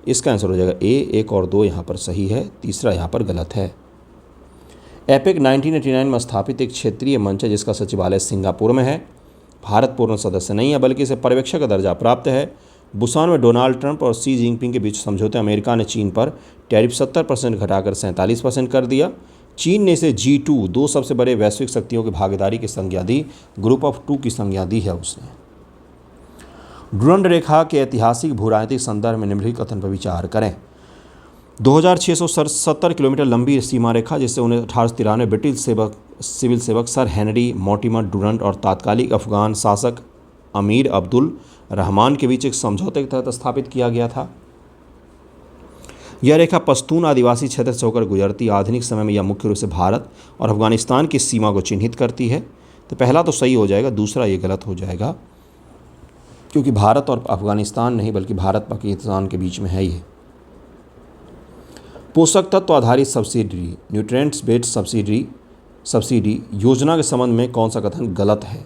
ए। 1 और 2 यहाँ पर सही है, तीसरा यहाँ पर गलत है। एपेक 1989 में स्थापित एक क्षेत्रीय मंच है जिसका सचिवालय सिंगापुर में है। भारत पूर्ण सदस्य नहीं है बल्कि इसे पर्यवेक्षक का दर्जा प्राप्त है। बुसान में डोनाल्ड ट्रंप और शी जिनपिंग के बीच समझौते। अमेरिका ने चीन पर टैरिफ 70% घटाकर 47% कर दिया। चीन ने इसे G2 दो सबसे बड़े वैश्विक शक्तियों की भागीदारी की संज्ञा दी, ग्रुप ऑफ टू की संज्ञा दी है उसने। डुरंड रेखा के ऐतिहासिक भूराजनीतिक संदर्भ में निम्नलिखित कथन पर विचार करें। 2670 किलोमीटर लंबी सीमा रेखा, जिससे 1893 ब्रिटिश सिविल सेवक सर हेनरी मोर्टिमर डुरंड और तात्कालिक अफगान शासक अमीर अब्दुल रहमान के बीच एक समझौते के तहत स्थापित किया गया था। यह रेखा पश्तून आदिवासी क्षेत्र से होकर गुजरती। आधुनिक समय में यह मुख्य रूप से भारत और अफगानिस्तान की सीमा को चिन्हित करती है। तो पहला तो सही हो जाएगा, दूसरा ये गलत हो जाएगा, क्योंकि भारत और अफगानिस्तान नहीं बल्कि भारत पाकिस्तान के बीच में है ये। पोषक तत्व आधारित सब्सिडी, न्यूट्रिएंट्स बेस्ड सब्सिडी योजना के संबंध में कौन सा कथन गलत है?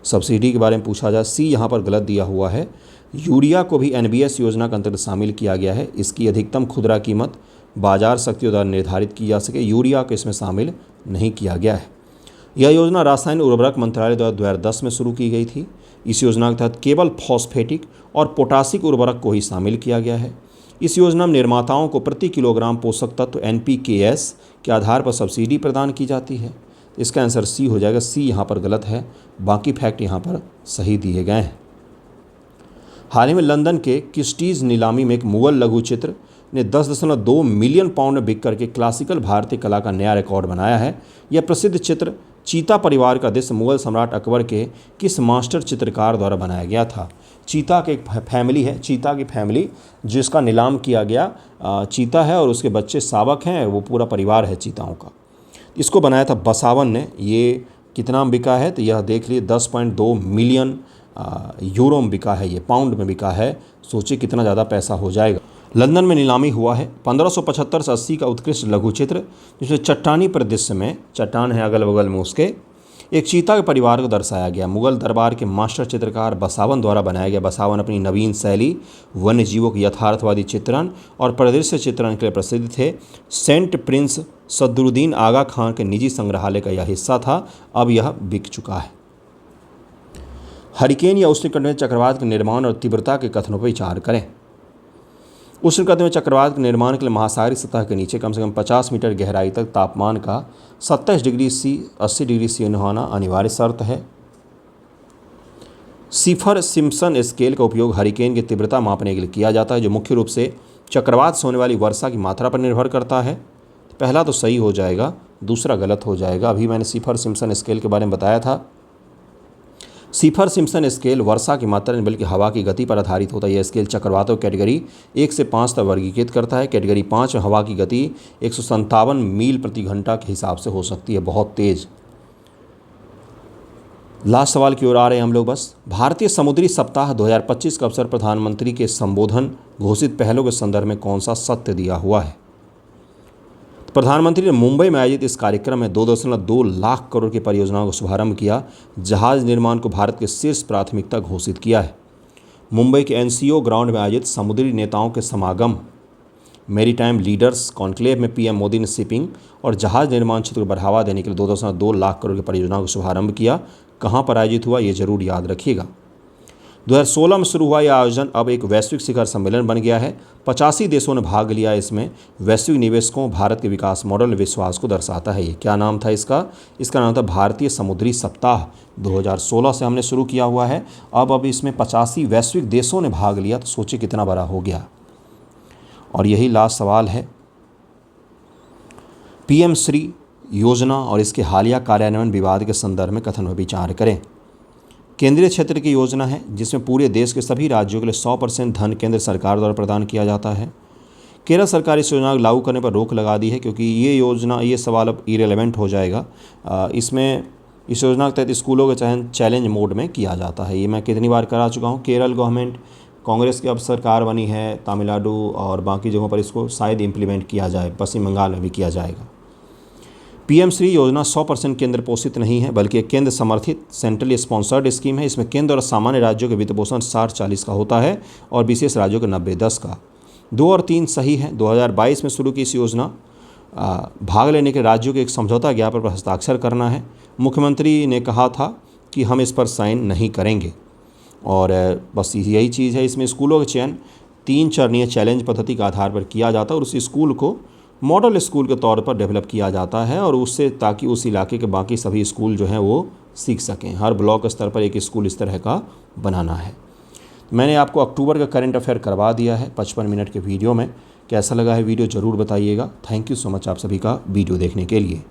सब्सिडी के बारे में पूछा जाए, सी यहाँ पर गलत दिया हुआ है। यूरिया को भी NBS योजना के अंतर्गत शामिल किया गया है। इसकी अधिकतम खुदरा कीमत बाजार शक्तियों द्वारा निर्धारित की जा सके, यूरिया को इसमें शामिल नहीं किया गया है। यह योजना रासायनिक उर्वरक मंत्रालय द्वारा 2010 में शुरू की गई थी। इस योजना के तहत केवल फॉस्फेटिक और पोटासिक उर्वरक को ही शामिल किया गया है। इस योजना में निर्माताओं को प्रति किलोग्राम पोषक तत्व NPKs के आधार पर सब्सिडी प्रदान की जाती है। इसका आंसर सी हो जाएगा। सी यहाँ पर गलत है, बाकी फैक्ट यहाँ पर सही दिए गए हैं। हाल ही में लंदन के क्रिस्टीज नीलामी में एक मुगल लघु चित्र ने 10.2 मिलियन पाउंड में बिक करके क्लासिकल भारतीय कला का नया रिकॉर्ड बनाया है। यह प्रसिद्ध चित्र चीता परिवार का दृश्य मुगल सम्राट अकबर के किस मास्टर चित्रकार द्वारा बनाया गया था? चीता की एक फैमिली है, चीता की फैमिली जिसका नीलाम किया गया। चीता है और उसके बच्चे शावक हैं, वो पूरा परिवार है चीताओं का। इसको बनाया था बसावन ने। ये कितना में बिका है तो यह देख लिए 10.2 मिलियन यूरो में बिका है, ये पाउंड में बिका है। सोचिए कितना ज़्यादा पैसा हो जाएगा। लंदन में नीलामी हुआ है 1575 से 80 का उत्कृष्ट लघु चित्र, जिसमें चट्टानी परिदृश्य में, चट्टान है अगल बगल में उसके, एक चीता के परिवार को दर्शाया गया। मुगल दरबार के मास्टर चित्रकार बसावन द्वारा बनाया गया। बसावन अपनी नवीन शैली, वन्य जीवों के यथार्थवादी चित्रण और परिदृश्य चित्रण के लिए प्रसिद्ध थे। सेंट प्रिंस सदरुद्दीन आगा खान के निजी संग्रहालय का यह हिस्सा था। अब यह बिक चुका है। हरिकेन या उष्णकटिबंधीय चक्रवात के निर्माण और तीव्रता के कथनों पर विचार करें। उष्णकटिबंधीय चक्रवात के निर्माण के लिए महासागरीय सतह के नीचे कम से कम 50 मीटर गहराई तक तापमान का 27 डिग्री सी 80 डिग्री सी होना अनिवार्य शर्त है। सिफर सिम्पसन स्केल का उपयोग हरिकेन की तीव्रता मापने के लिए किया जाता है, जो मुख्य रूप से चक्रवात से होने वाली वर्षा की मात्रा पर निर्भर करता है। पहला तो सही हो जाएगा, दूसरा गलत हो जाएगा। अभी मैंने सिफर सिम्पसन स्केल के बारे में बताया था। सिफर सिम्पसन स्केल वर्षा की मात्रा नहीं बल्कि हवा की गति पर आधारित होता है। यह स्केल चक्रवातों की कैटेगरी 1 से 5 तक वर्गीकृत करता है। कैटेगरी 5 में हवा की गति 157 मील प्रति घंटा के हिसाब से हो सकती है, बहुत तेज। लास्ट सवाल की ओर आ रहे हैं हम लोग बस। भारतीय समुद्री सप्ताह 2025 का अवसर प्रधानमंत्री के संबोधन घोषित पहलों के संदर्भ में कौन सा सत्य दिया हुआ है? प्रधानमंत्री ने मुंबई में आयोजित इस कार्यक्रम में 2.2 लाख करोड़ की परियोजनाओं का शुभारंभ किया। जहाज निर्माण को भारत की शीर्ष प्राथमिकता घोषित किया है। मुंबई के NCO ग्राउंड में आयोजित समुद्री नेताओं के समागम मैरीटाइम लीडर्स कॉन्क्लेव में PM मोदी ने शिपिंग और जहाज निर्माण क्षेत्र को बढ़ावा देने के लिए 2.2 लाख करोड़ की परियोजनाओं का शुभारंभ किया। कहाँ पर आयोजित हुआ ये जरूर याद रखिएगा। 2016 में शुरू हुआ यह आयोजन अब एक वैश्विक शिखर सम्मेलन बन गया है। 85 देशों ने भाग लिया। इसमें वैश्विक निवेशकों भारत के विकास मॉडल विश्वास को दर्शाता है। ये क्या नाम था इसका? इसका नाम था भारतीय समुद्री सप्ताह। 2016 से हमने शुरू किया हुआ है। अब इसमें 85 वैश्विक देशों ने भाग लिया, तो सोचिए कितना बड़ा हो गया। और यही लास्ट सवाल है। PM श्री योजना और इसके हालिया कार्यान्वयन विवाद के संदर्भ में कथन पर विचार करें। केंद्रीय क्षेत्र की योजना है जिसमें पूरे देश के सभी राज्यों के लिए 100% धन केंद्र सरकार द्वारा प्रदान किया जाता है। केरल सरकार इस योजना को लागू करने पर रोक लगा दी है, क्योंकि ये सवाल अब इरेलेवेंट हो जाएगा। इस योजना के तहत स्कूलों के चयन चैलेंज मोड में किया जाता है। ये मैं कितनी बार करा चुका हूँ। केरल गवर्नमेंट कांग्रेस की अब सरकार बनी है, तमिलनाडु और बाकी जगहों पर इसको शायद इम्प्लीमेंट किया जाए। पश्चिम बंगाल में भी किया जाएगा। PM श्री योजना 100% केंद्र पोषित नहीं है, बल्कि एक केंद्र समर्थित सेंट्रली स्पॉन्सर्ड स्कीम है। इसमें केंद्र और सामान्य राज्यों के वित्त पोषण 60-40 का होता है और विशेष राज्यों के 90-10 का। 2 और 3 सही है। 2022 में शुरू की इस योजना भाग लेने के राज्यों के एक समझौता ज्ञापन पर हस्ताक्षर करना है। मुख्यमंत्री ने कहा था कि हम इस पर साइन नहीं करेंगे। और बस यही चीज़ है। इसमें स्कूलों का चयन 3 चरणीय चैलेंज पद्धति के आधार पर किया जाता है और उस स्कूल को मॉडल स्कूल के तौर पर डेवलप किया जाता है और उससे ताकि उस इलाके के बाकी सभी स्कूल जो हैं वो सीख सकें। हर ब्लॉक स्तर पर एक स्कूल इस तरह का बनाना है। मैंने आपको अक्टूबर का करंट अफेयर करवा दिया है 55 मिनट के वीडियो में। कैसा लगा है वीडियो ज़रूर बताइएगा। थैंक यू सो मच आप सभी का वीडियो देखने के लिए।